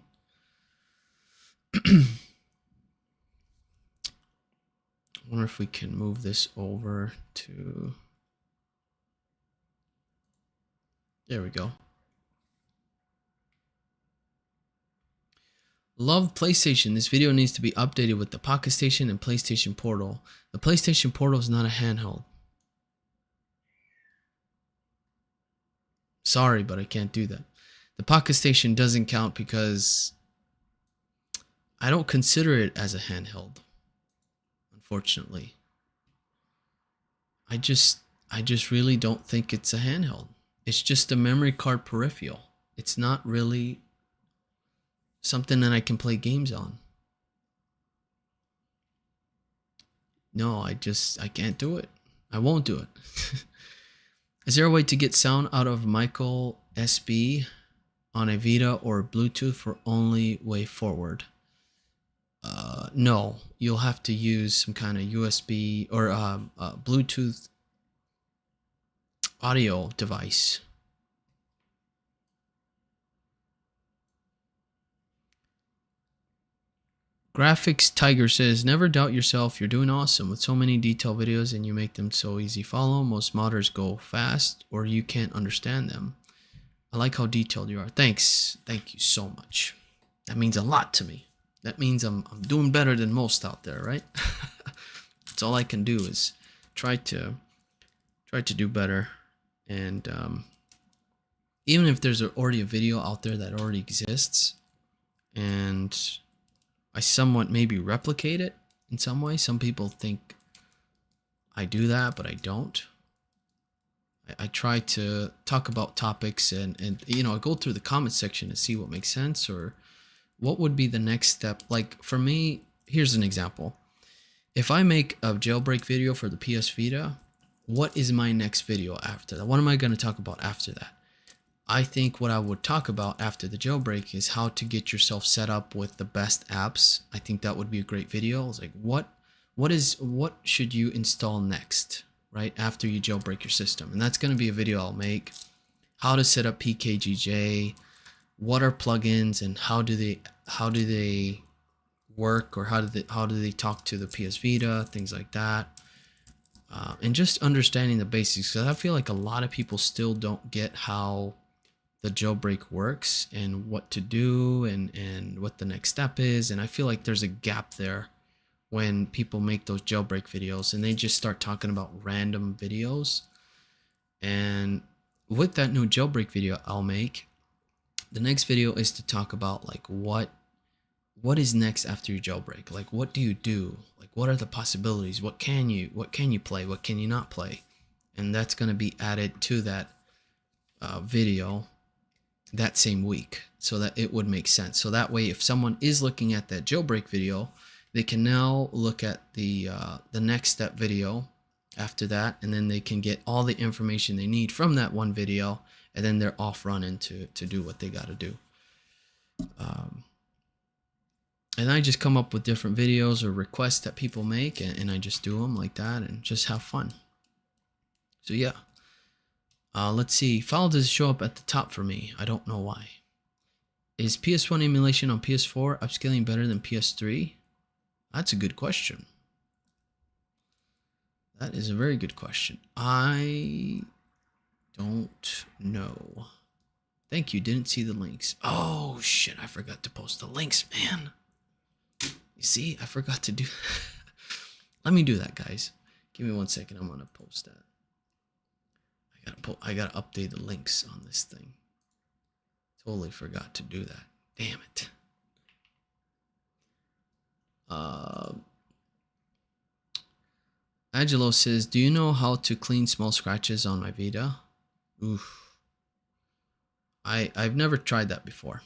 wonder if we can move this over to... There we go. Love PlayStation. This video needs to be updated with the Pocket Station and PlayStation Portal. The PlayStation Portal is not a handheld. Sorry, but I can't do that. The Pocket Station doesn't count because I don't consider it as a handheld. Unfortunately. I just really don't think it's a handheld. It's just a memory card peripheral. It's not really something that I can play games on. No, I can't do it. I won't do it. Is there a way to get sound out of Michael SB on a Vita or Bluetooth for only way forward? No, you'll have to use some kind of USB or Bluetooth audio device. Graphics Tiger says, never doubt yourself. You're doing awesome with so many detailed videos and you make them so easy follow. Most modders go fast or you can't understand them. I like how detailed you are. Thanks. Thank you so much. That means a lot to me. That means I'm doing better than most out there, right? That's all I can do is try to do better. And even if there's already a video out there that already exists and I somewhat maybe replicate it in some way. Some people think I do that, but I don't. I try to talk about topics and you know, I go through the comment section to see what makes sense or what would be the next step. Like for me, here's an example. If I make a jailbreak video for the PS Vita, what is my next video after that? What am I going to talk about after that? I think what I would talk about after the jailbreak is how to get yourself set up with the best apps. I think that would be a great video. It's like what should you install next, right after you jailbreak your system? And that's going to be a video I'll make. How to set up PKGJ, what are plugins and how do they work, or how do they talk to the PS Vita, things like that. And just understanding the basics, because I feel like a lot of people still don't get how the jailbreak works and what to do and what the next step is. And I feel like there's a gap there when people make those jailbreak videos and they just start talking about random videos. And with that new jailbreak video I'll make, the next video is to talk about like what is next after your jailbreak. Like what do you do? Like what are the possibilities? What can you play? What can you not play? And that's going to be added to that video that same week, so that it would make sense. So that way, if someone is looking at that jailbreak video, they can now look at the next step video after that, and then they can get all the information they need from that one video, and then they're off running to do what they got to do. And I just come up with different videos or requests that people make, and I just do them like that and just have fun. So yeah. Let's see. File does show up at the top for me. I don't know why. Is PS1 emulation on PS4 upscaling better than PS3? That's a good question. That is a very good question. I don't know. Thank you. Didn't see the links. Oh, shit. I forgot to post the links, man. You see? I forgot to do... Let me do that, guys. Give me 1 second. I'm going to post that. I gotta update the links on this thing. Totally forgot to do that. Damn it. Angelo says, do you know how to clean small scratches on my Vita? Oof. I've never tried that before,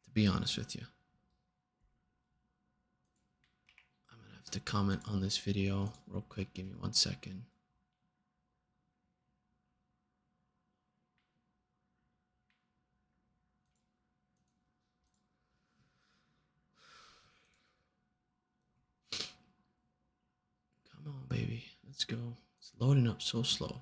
to be honest with you. I'm gonna have to comment on this video real quick. Give me 1 second. Come on, baby. Let's go. It's loading up so slow.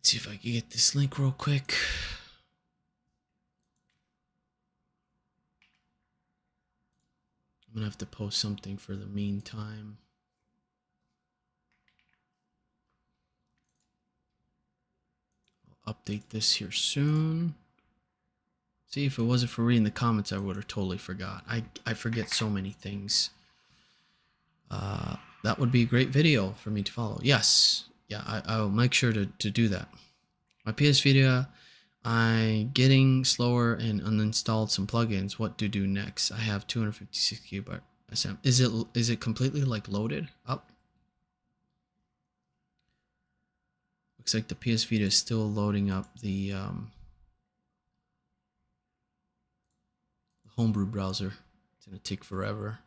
Let's see if I can get this link real quick. I'm gonna have to post something for the meantime. I'll update this here soon. See, if it wasn't for reading the comments, I would have totally forgot. I forget so many things. That would be a great video for me to follow. Yes. Yeah, I'll make sure to do that. My PS Vita, I'm getting slower and uninstalled some plugins. What to do next? I have 256 GB SM. Is it completely like loaded up? Looks like the PS Vita is still loading up the Homebrew browser. It's gonna take forever.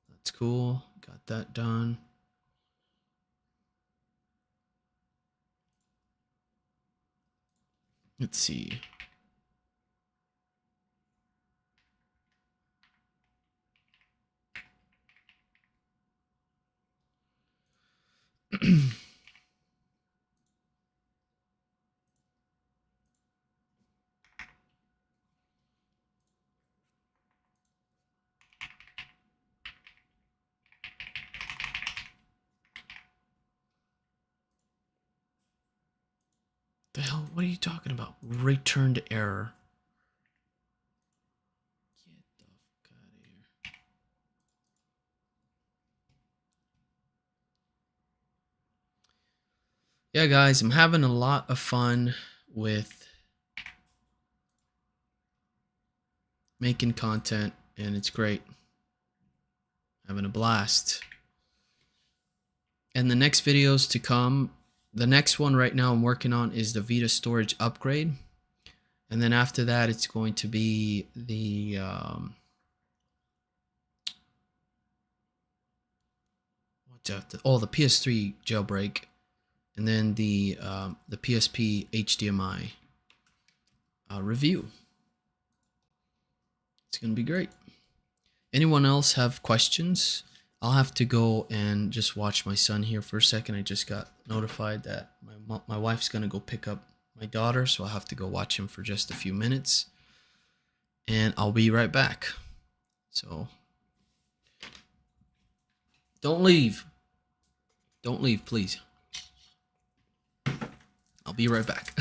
That's cool. Got that done. Let's see. The hell? What are you talking about? Returned error. Get the fuck out of here. Yeah, guys, I'm having a lot of fun with making content, and it's great. Having a blast. And the next videos to come, the next one right now I'm working on is the Vita storage upgrade. And then after that, it's going to be the what's that? The PS3 jailbreak, and then the PSP HDMI review. It's gonna be great. Anyone else have questions? I'll have to go and just watch my son here for a second. I just got notified that my wife's gonna go pick up my daughter, so I'll have to go watch him for just a few minutes, and I'll be right back. So don't leave, please. I'll be right back.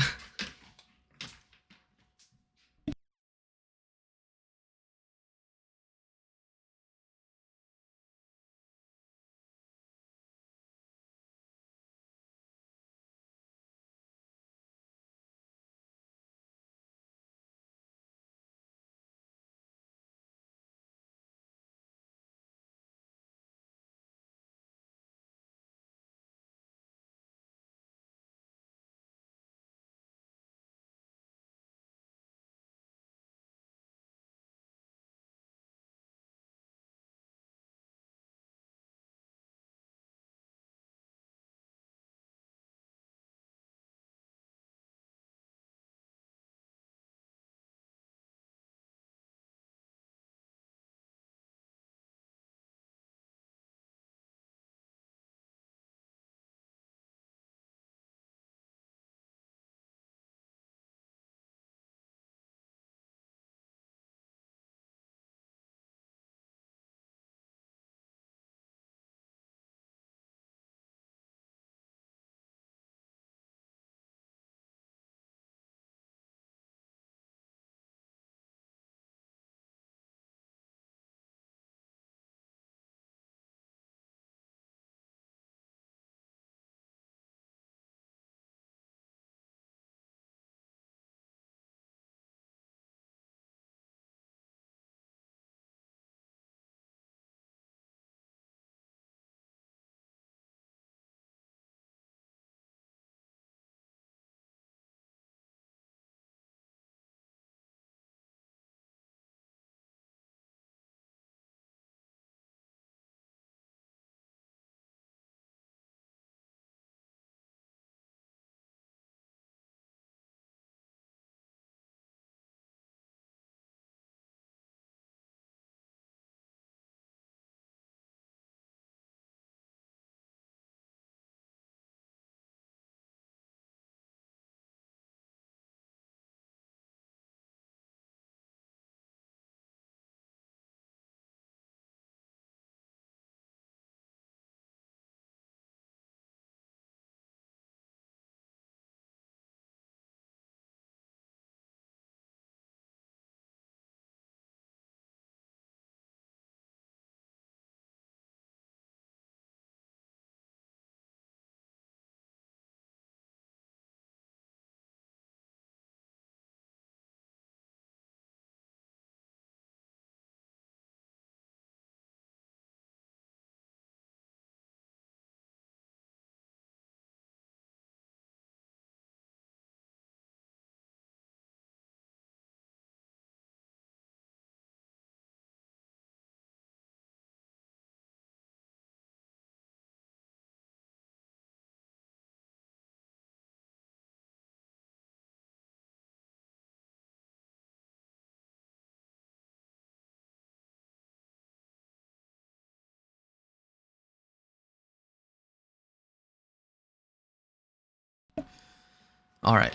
All right.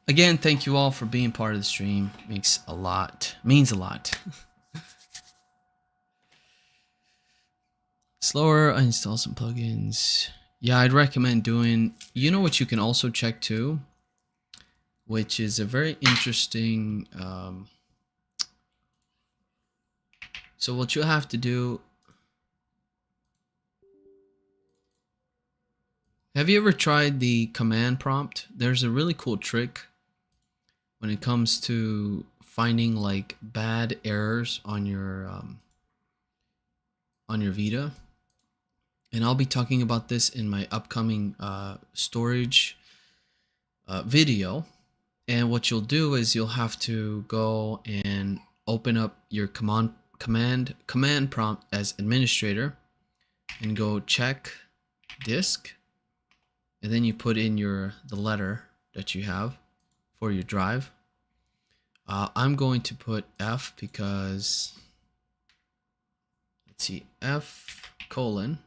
Again, thank you all for being part of the stream. Means a lot. Slower, I install some plugins. Yeah, I'd recommend doing, you know what you can also check too, which is a very interesting, so what you have to do, have you ever tried the command prompt? There's a really cool trick when it comes to finding like bad errors on your Vita. And I'll be talking about this in my upcoming storage video. And what you'll do is you'll have to go and open up your command prompt as administrator and go check disk, and then you put in the letter that you have for your drive. I'm going to put F because, let's see, F colon.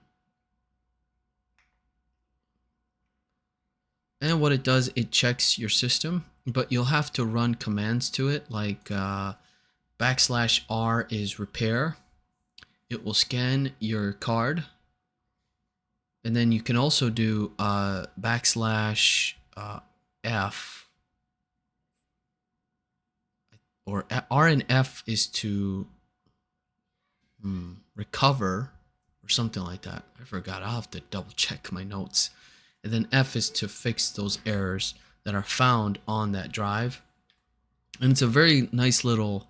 And what it does, it checks your system, but you'll have to run commands to it, like \R is repair. It will scan your card, and then you can also do \F, or R and F is to recover or something like that. I forgot. I'll have to double check my notes. And then F is to fix those errors that are found on that drive. And it's a very nice little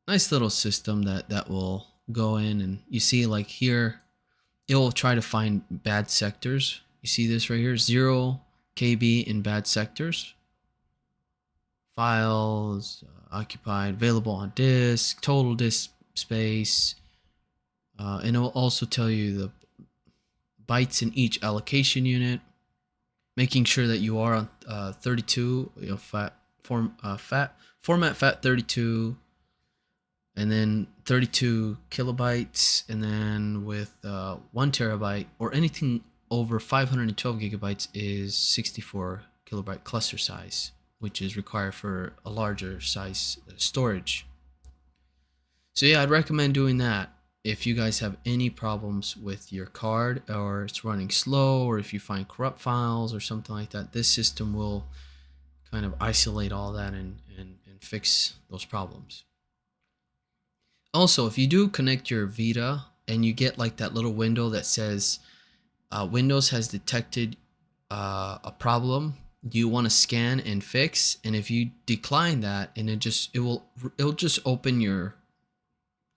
system that will go in, and you see like here, it will try to find bad sectors. You see this right here, 0 KB in bad sectors. Files, occupied, available on disk, total disk space. And it will also tell you the bytes in each allocation unit, making sure that you are on 32, format FAT32, and then 32 kilobytes, and then with 1 terabyte or anything over 512 gigabytes is 64 kilobyte cluster size, which is required for a larger size storage. So yeah, I'd recommend doing that. If you guys have any problems with your card, or it's running slow, or if you find corrupt files or something like that, this system will kind of isolate all that and fix those problems. Also, if you do connect your Vita and you get like that little window that says Windows has detected a problem, do you want to scan and fix? And if you decline that, and it'll just open your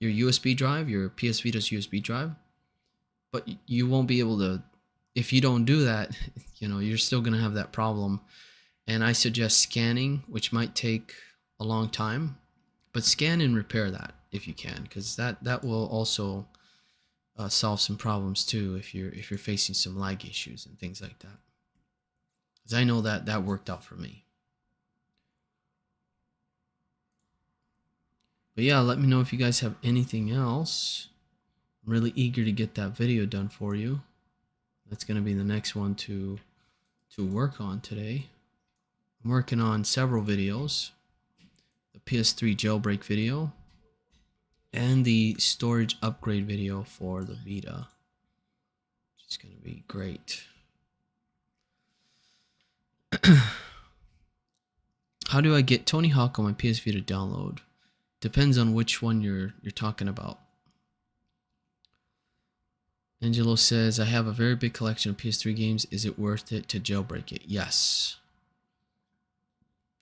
USB drive, your PS Vita's USB drive, but you won't be able to, if you don't do that, you're still going to have that problem. And I suggest scanning, which might take a long time, but scan and repair that if you can, because that will also solve some problems too if you're facing some lag issues and things like that. Because I know that worked out for me. But yeah, let me know if you guys have anything else. I'm really eager to get that video done for you. That's going to be the next one to work on today. I'm working on several videos. The PS3 jailbreak video and the storage upgrade video for the Vita. It's going to be great. How do I get Tony Hawk on my PS Vita download? Depends on which one you're talking about. Angelo says, I have a very big collection of PS3 games. Is it worth it to jailbreak it? Yes.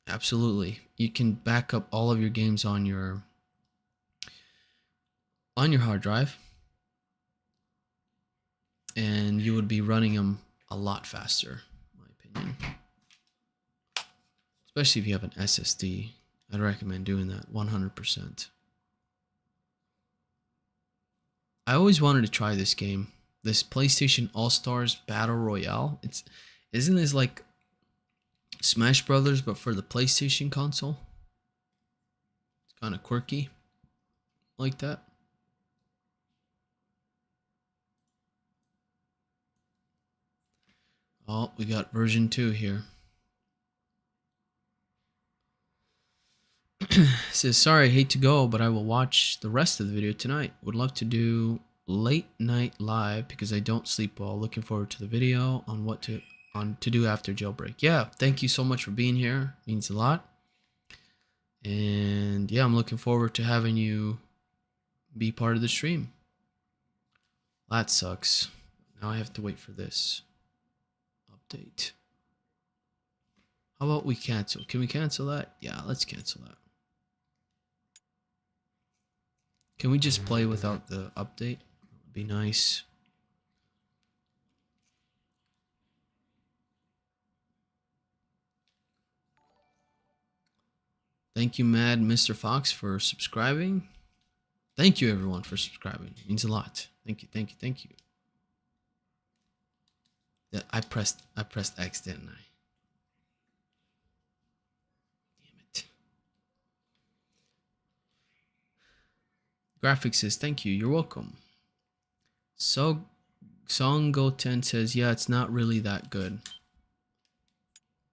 Absolutely. You can back up all of your games on your hard drive, and you would be running them a lot faster, in my opinion. Especially if you have an SSD. I'd recommend doing that 100%. I always wanted to try this game, this PlayStation All-Stars Battle Royale. Isn't this like Smash Brothers but for the PlayStation console? It's kind of quirky like that. Oh, we got version 2 here. Says, sorry, I hate to go, but I will watch the rest of the video tonight. Would love to do late night live because I don't sleep well. Looking forward to the video on what to do after jailbreak. Yeah, thank you so much for being here. Means a lot. And yeah, I'm looking forward to having you be part of the stream. That sucks. Now I have to wait for this update. How about we cancel? Can we cancel that? Yeah, let's cancel that. Can we just play without the update? That'd be nice. Thank you, Mad Mr. Fox, for subscribing. Thank you, everyone, for subscribing. It means a lot. Thank you, thank you, thank you. I pressed X, didn't I? Damn it. Graphics says, thank you, you're welcome. So, Songo10 says, yeah, it's not really that good.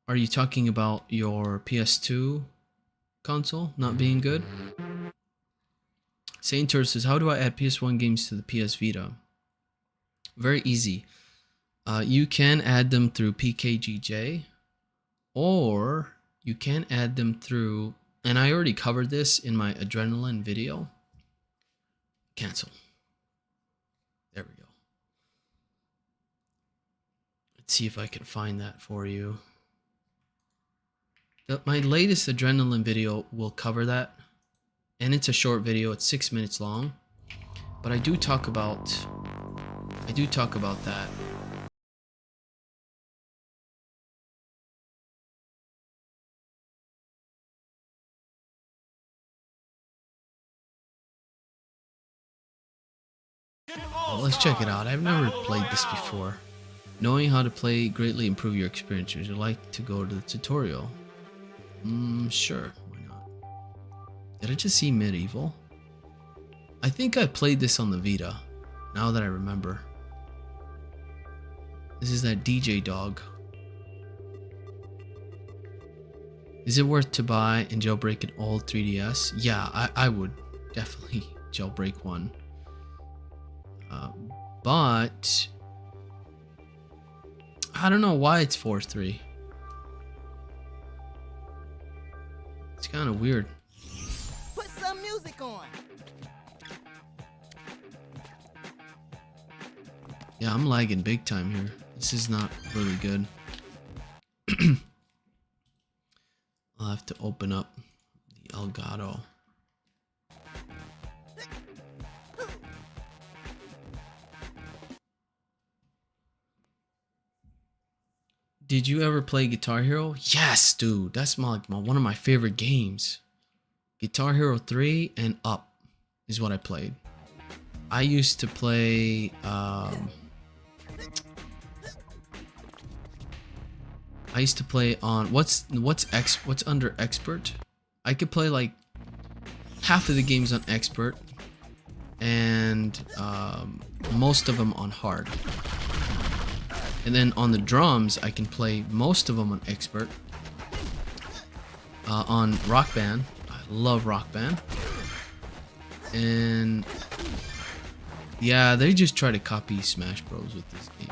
Are you talking about your PS2 console not being good? Saintor says, how do I add PS1 games to the PS Vita? Very easy. You can add them through PKGJ, or you can add them through, and I already covered this in my Adrenaline video. Cancel. There we go. Let's see if I can find that for you. My latest Adrenaline video will cover that, and it's a short video. It's 6 minutes long, but I do talk about that. Well, let's check it out. I've never played this before. Knowing how to play greatly improve your experience. Would you like to go to the tutorial? Sure. Why not? Did I just see Medieval? I think I played this on the Vita. Now that I remember. This is that DJ dog. Is it worth to buy and jailbreak an old 3DS? Yeah, I would definitely jailbreak one. But I don't know why it's 4.3. It's kind of weird. Put some music on. Yeah, I'm lagging big time here. This is not really good. I'll have to open up the Elgato. Did you ever play Guitar Hero? Yes, dude. That's one of my favorite games. Guitar Hero 3 and up is what I played. I used to play on what's under expert. I could play like half of the games on expert and most of them on hard. And then on the drums, I can play most of them on expert. On Rock Band, I love Rock Band. And yeah, they just try to copy Smash Bros with this game.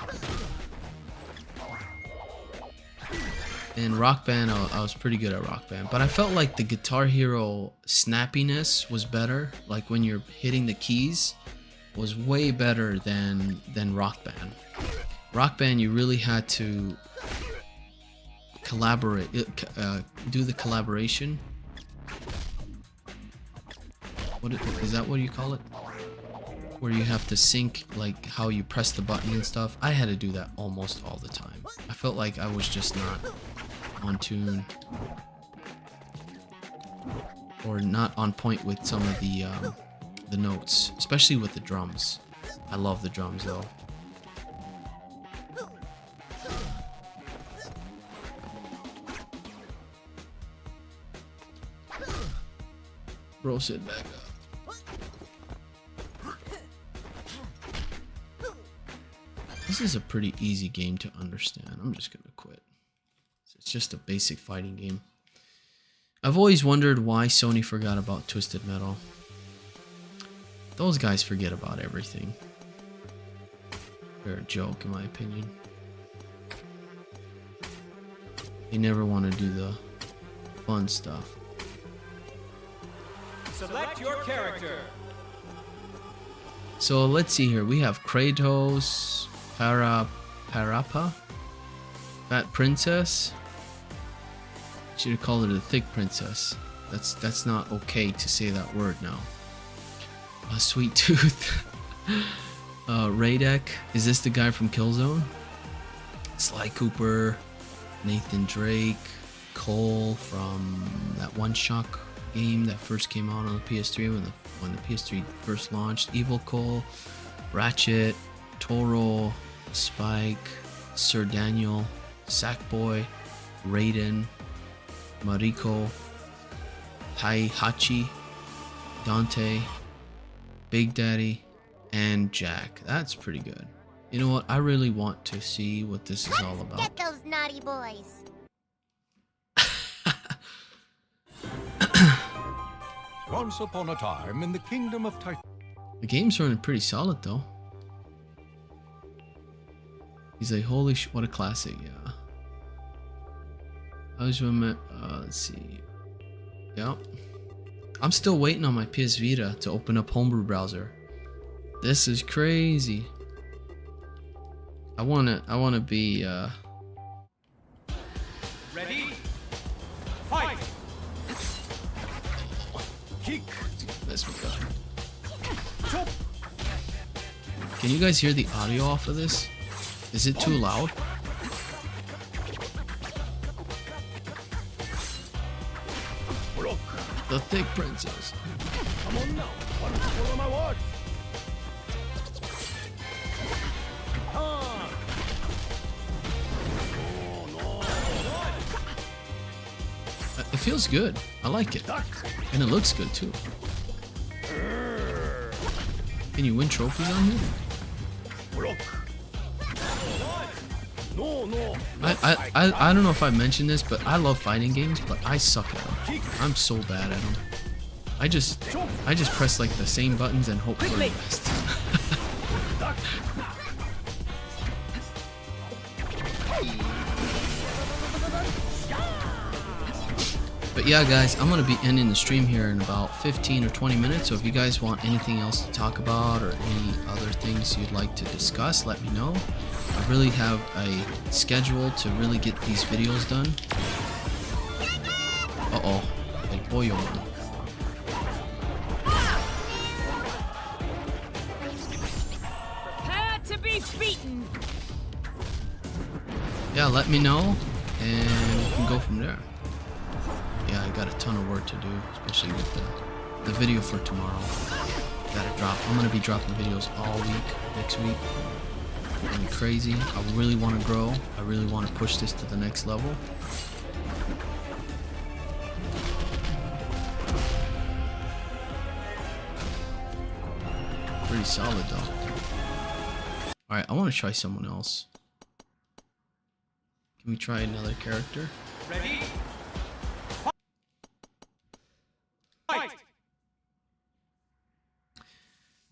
In Rock Band, I was pretty good at Rock Band, but I felt like the Guitar Hero snappiness was better. Like when you're hitting the keys, was way better than Rock Band. Rock Band, you really had to collaborate, do the collaboration. Is that what you call it? Where you have to sync like how you press the button and stuff. I had to do that almost all the time. I felt like I was just not on tune or not on point with some of the notes, especially with the drums. I love the drums though. Bro, sit back up. This is a pretty easy game to understand. I'm just gonna quit. It's just a basic fighting game. I've always wondered why Sony forgot about Twisted Metal. Those guys forget about everything. They're a joke, in my opinion. They never want to do the fun stuff. Select your character. So let's see here. We have Kratos, Parappa, Fat Princess. Should have called her the Thick Princess. That's not okay to say that word now. Sweet Tooth. Radek. Is this the guy from Killzone? Sly Cooper. Nathan Drake. Cole from that One Shock game that first came out on the PS3 when the PS3 first launched. Evil Cole. Ratchet. Toro. Spike. Sir Daniel. Sackboy. Raiden. Mariko. Taihachi. Dante. Big Daddy, and Jack. That's pretty good. You know what? I really want to see what this is all about. Get those naughty boys. Once upon a time in the kingdom of Titan. The game's running pretty solid though. He's like, holy sh! What a classic, yeah. I was let's see. Yep. I'm still waiting on my PS Vita to open up Homebrew browser. This is crazy. I wanna be Ready? Fight! Kick. That's what got. Can you guys hear the audio off of this? Is it too loud? Block. The Thick Princess. Come on now. Follow my words. It feels good. I like it. And it looks good too. Can you win trophies on here? Block. No. I don't know if I mentioned this, but I love fighting games, but I suck at them. I'm so bad at them. I just press like the same buttons and hope for the best. But yeah, guys, I'm going to be ending the stream here in about 15 or 20 minutes. So if you guys want anything else to talk about or any other things you'd like to discuss, let me know. I really have a schedule to really get these videos done. Uh-oh. El pollo one. Prepare to be beaten. Yeah, let me know, and we can go from there. Yeah, I got a ton of work to do, especially with the video for tomorrow. Gotta drop. I'm gonna be dropping videos all week, next week. It's gonna be crazy. I really want to grow. I really want to push this to the next level. Pretty solid though. Alright, I want to try someone else. Can we try another character? Ready? Fight!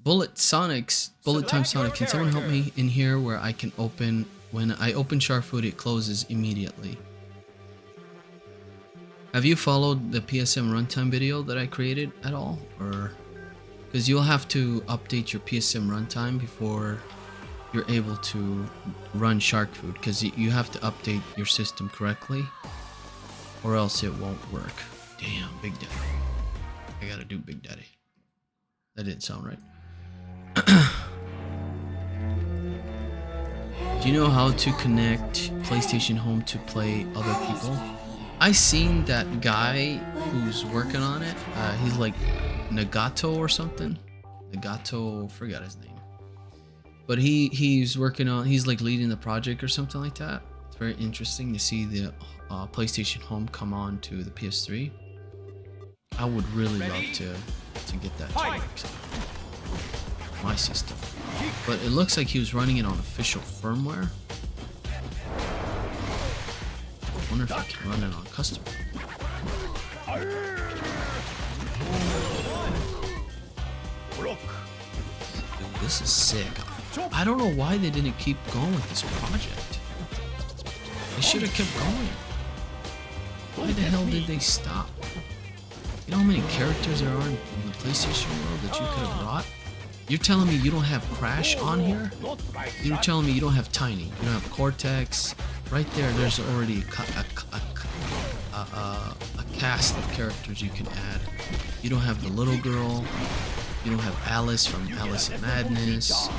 Bullet Time Sonic, can someone help me in here where I can open, when I open Sharkfood it closes immediately. Have you followed the PSM runtime video that I created at all? Or, because you'll have to update your PSM runtime before you're able to run Sharkfood, because you have to update your system correctly or else it won't work. Damn, Big Daddy. I gotta do Big Daddy. That didn't sound right. Do you know how to connect PlayStation Home to play other people? I seen that guy who's working on it. He's like Nagato or something. Nagato, forgot his name. But he's working on, he's like leading the project or something like that. It's very interesting to see the PlayStation Home come on to the PS3. I would really love to get that to work. My system. but it looks like he was running it on official firmware. I wonder if I can run it on custom firmware. Dude, this is sick. I don't know why they didn't keep going with this project. They should have kept going. Why the hell did they stop? You know how many characters there are in the PlayStation world that you could have brought? You're telling me you don't have Crash on here? You're telling me you don't have Tiny, you don't have Cortex? Right there, there's already a cast of characters you can add. You don't have the little girl. You don't have Alice from Alice in Madness.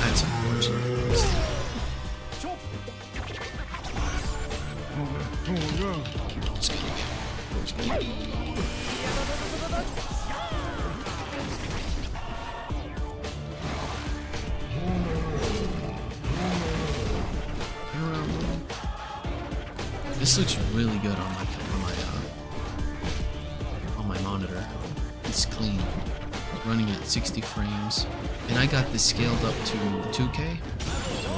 That's unfortunate. It's gonna get. This looks really good on my monitor. It's clean. It's running at 60 frames, and I got this scaled up to 2K. So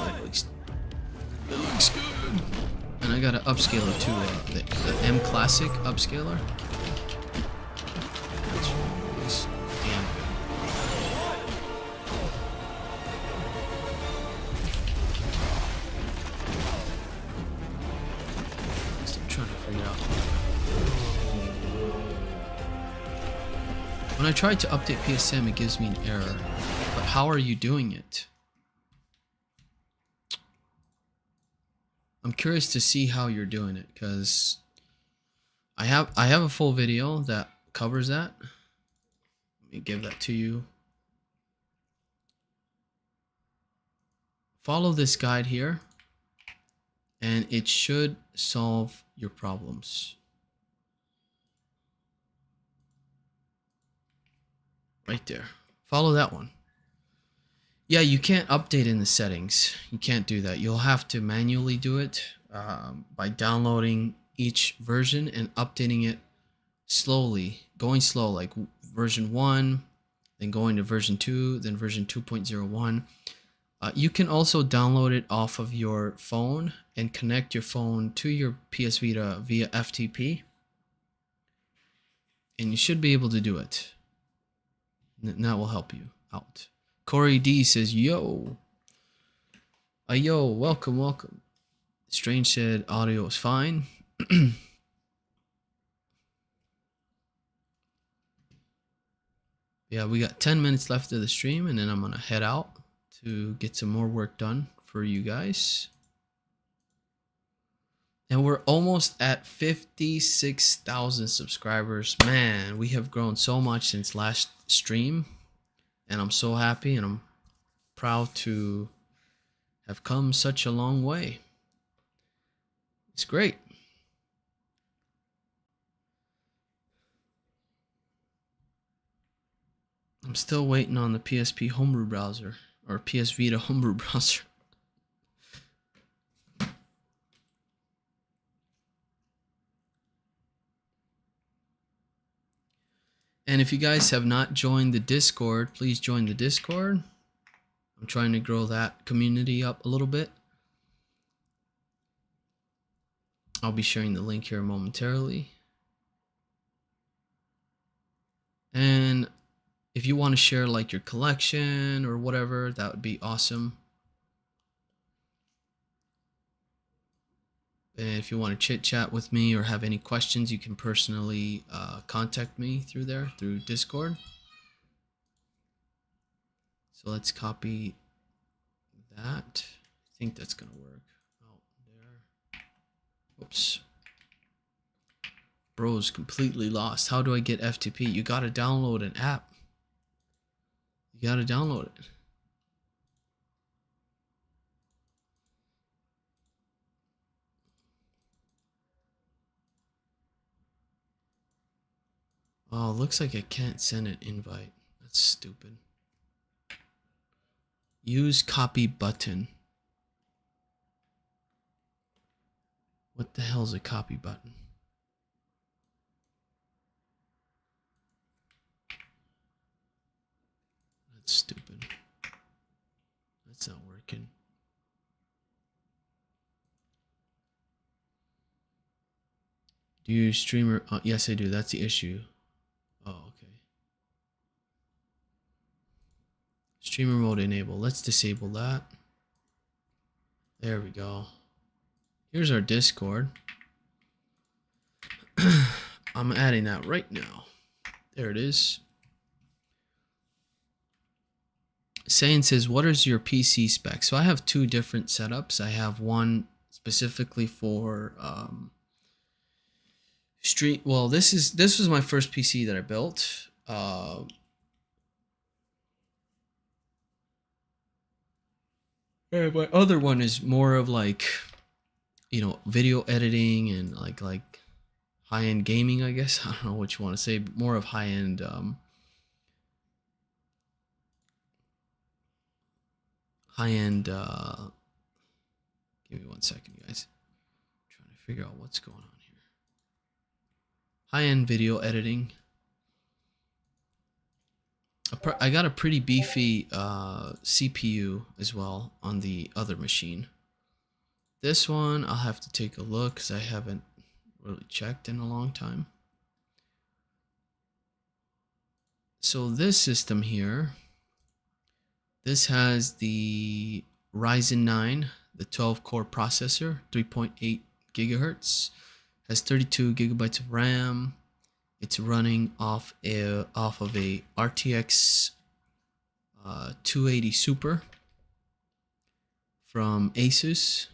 it looks good. And I got an upscaler to the M Classic upscaler. It's damn good. I'm trying to figure out. When I try to update PSM, it gives me an error. But how are you doing it? I'm curious to see how you're doing it, because I have a full video that covers that. Let me give that to you. Follow this guide here, and it should solve your problems. Right there. Follow that one. Yeah, you can't update in the settings. You can't do that. You'll have to manually do it by downloading each version and updating it slowly, going slow, like version 1, then going to version 2, then version 2.01. You can also download it off of your phone and connect your phone to your PS Vita via FTP, and you should be able to do it. And that will help you out. Corey D says, yo. Yo, welcome, welcome. Strange said audio is fine. Yeah, we got 10 minutes left of the stream, and then I'm going to head out to get some more work done for you guys. And we're almost at 56,000 subscribers. Man, we have grown so much since last stream. And I'm so happy, and I'm proud to have come such a long way. It's great. I'm still waiting on the PSP Homebrew browser, or PS Vita Homebrew browser. And if you guys have not joined the Discord, please join the Discord. I'm trying to grow that community up a little bit. I'll be sharing the link here momentarily. And if you want to share like your collection or whatever, that would be awesome. And if you want to chit chat with me or have any questions, you can personally contact me through there, through Discord. So let's copy that. I think that's going to work. Oh, there. Whoops. Bro's completely lost. How do I get FTP? You got to download an app. You got to download it. Oh, looks like I can't send an invite. That's stupid. Use copy button. What the hell is a copy button? It's not working. Do you streamer? Yes, I do. That's the issue. Oh, okay. Streamer mode enable. Let's disable that. There we go. Here's our Discord. I'm adding that right now. There it is. Sane says, what is your PC spec? So I have two different setups. I have one specifically for stream. Well, this was my first PC that I built. My other one is more of like, you know, video editing and like high-end gaming, I guess. I don't know what you want to say. More of high-end give me 1 second, guys. I'm trying to figure out what's going on here. High-end video editing. I got a pretty beefy CPU as well on the other machine. This one I'll have to take a look because I haven't really checked in a long time. So this system here, this has the Ryzen 9, the 12-core processor, 3.8 gigahertz, has 32 gigabytes of RAM. It's running off of a RTX 280 Super from Asus.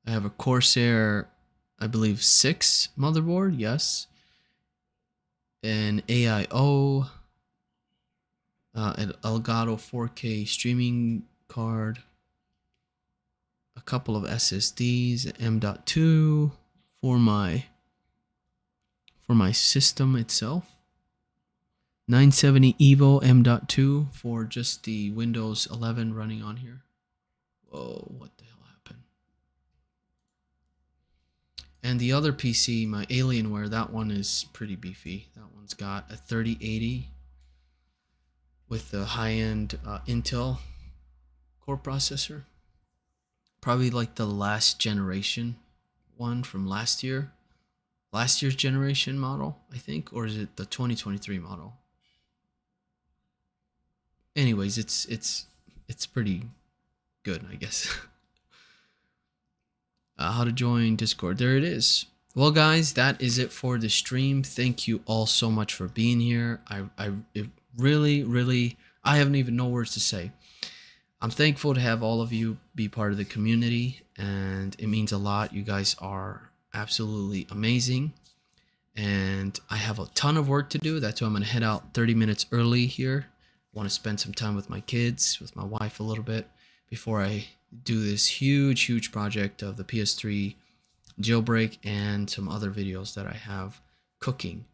I have a Corsair, I believe 6 motherboard, yes. An AIO, an Elgato 4K streaming card, a couple of SSDs, M.2 for my system itself. 970 Evo M.2 for just the Windows 11 running on here. Whoa, what the hell happened? And the other PC, my Alienware, that one is pretty beefy. That one's got a 3080 with the high-end Intel core processor. Probably like the last generation one from last year. Last year's generation model, I think, or is it the 2023 model? Anyways, it's pretty good, I guess. How to join Discord? There it is. Well, guys, that is it for the stream. Thank you all so much for being here. It really, I haven't even no words to say. I'm thankful to have all of you be part of the community, and it means a lot. You guys are absolutely amazing, and I have a ton of work to do. That's why I'm gonna head out 30 minutes early here. I want to spend some time with my kids, with my wife a little bit before I do this huge project of the PS3 jailbreak and some other videos that I have cooking.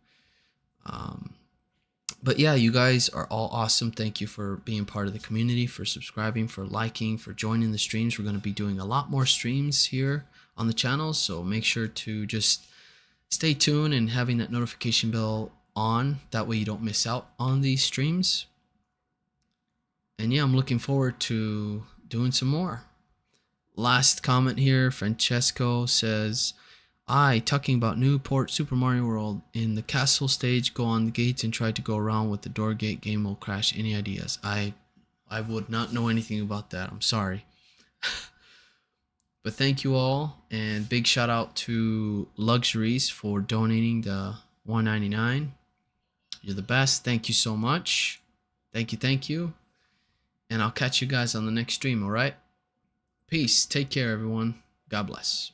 But yeah, you guys are all awesome. Thank you for being part of the community, for subscribing, for liking, for joining the streams. We're going to be doing a lot more streams here on the channel, so make sure to just stay tuned and having that notification bell on. That way you don't miss out on these streams. And yeah, I'm looking forward to doing some more. Last comment here, Francesco says, talking about new port Super Mario World. In the castle stage, go on the gates and try to go around with the door gate. Game will crash. Any ideas? I would not know anything about that. I'm sorry. But thank you all, and big shout out to Luxuries for donating the $1.99. You're the best. Thank you so much. Thank you. And I'll catch you guys on the next stream, all right? Peace. Take care, everyone. God bless.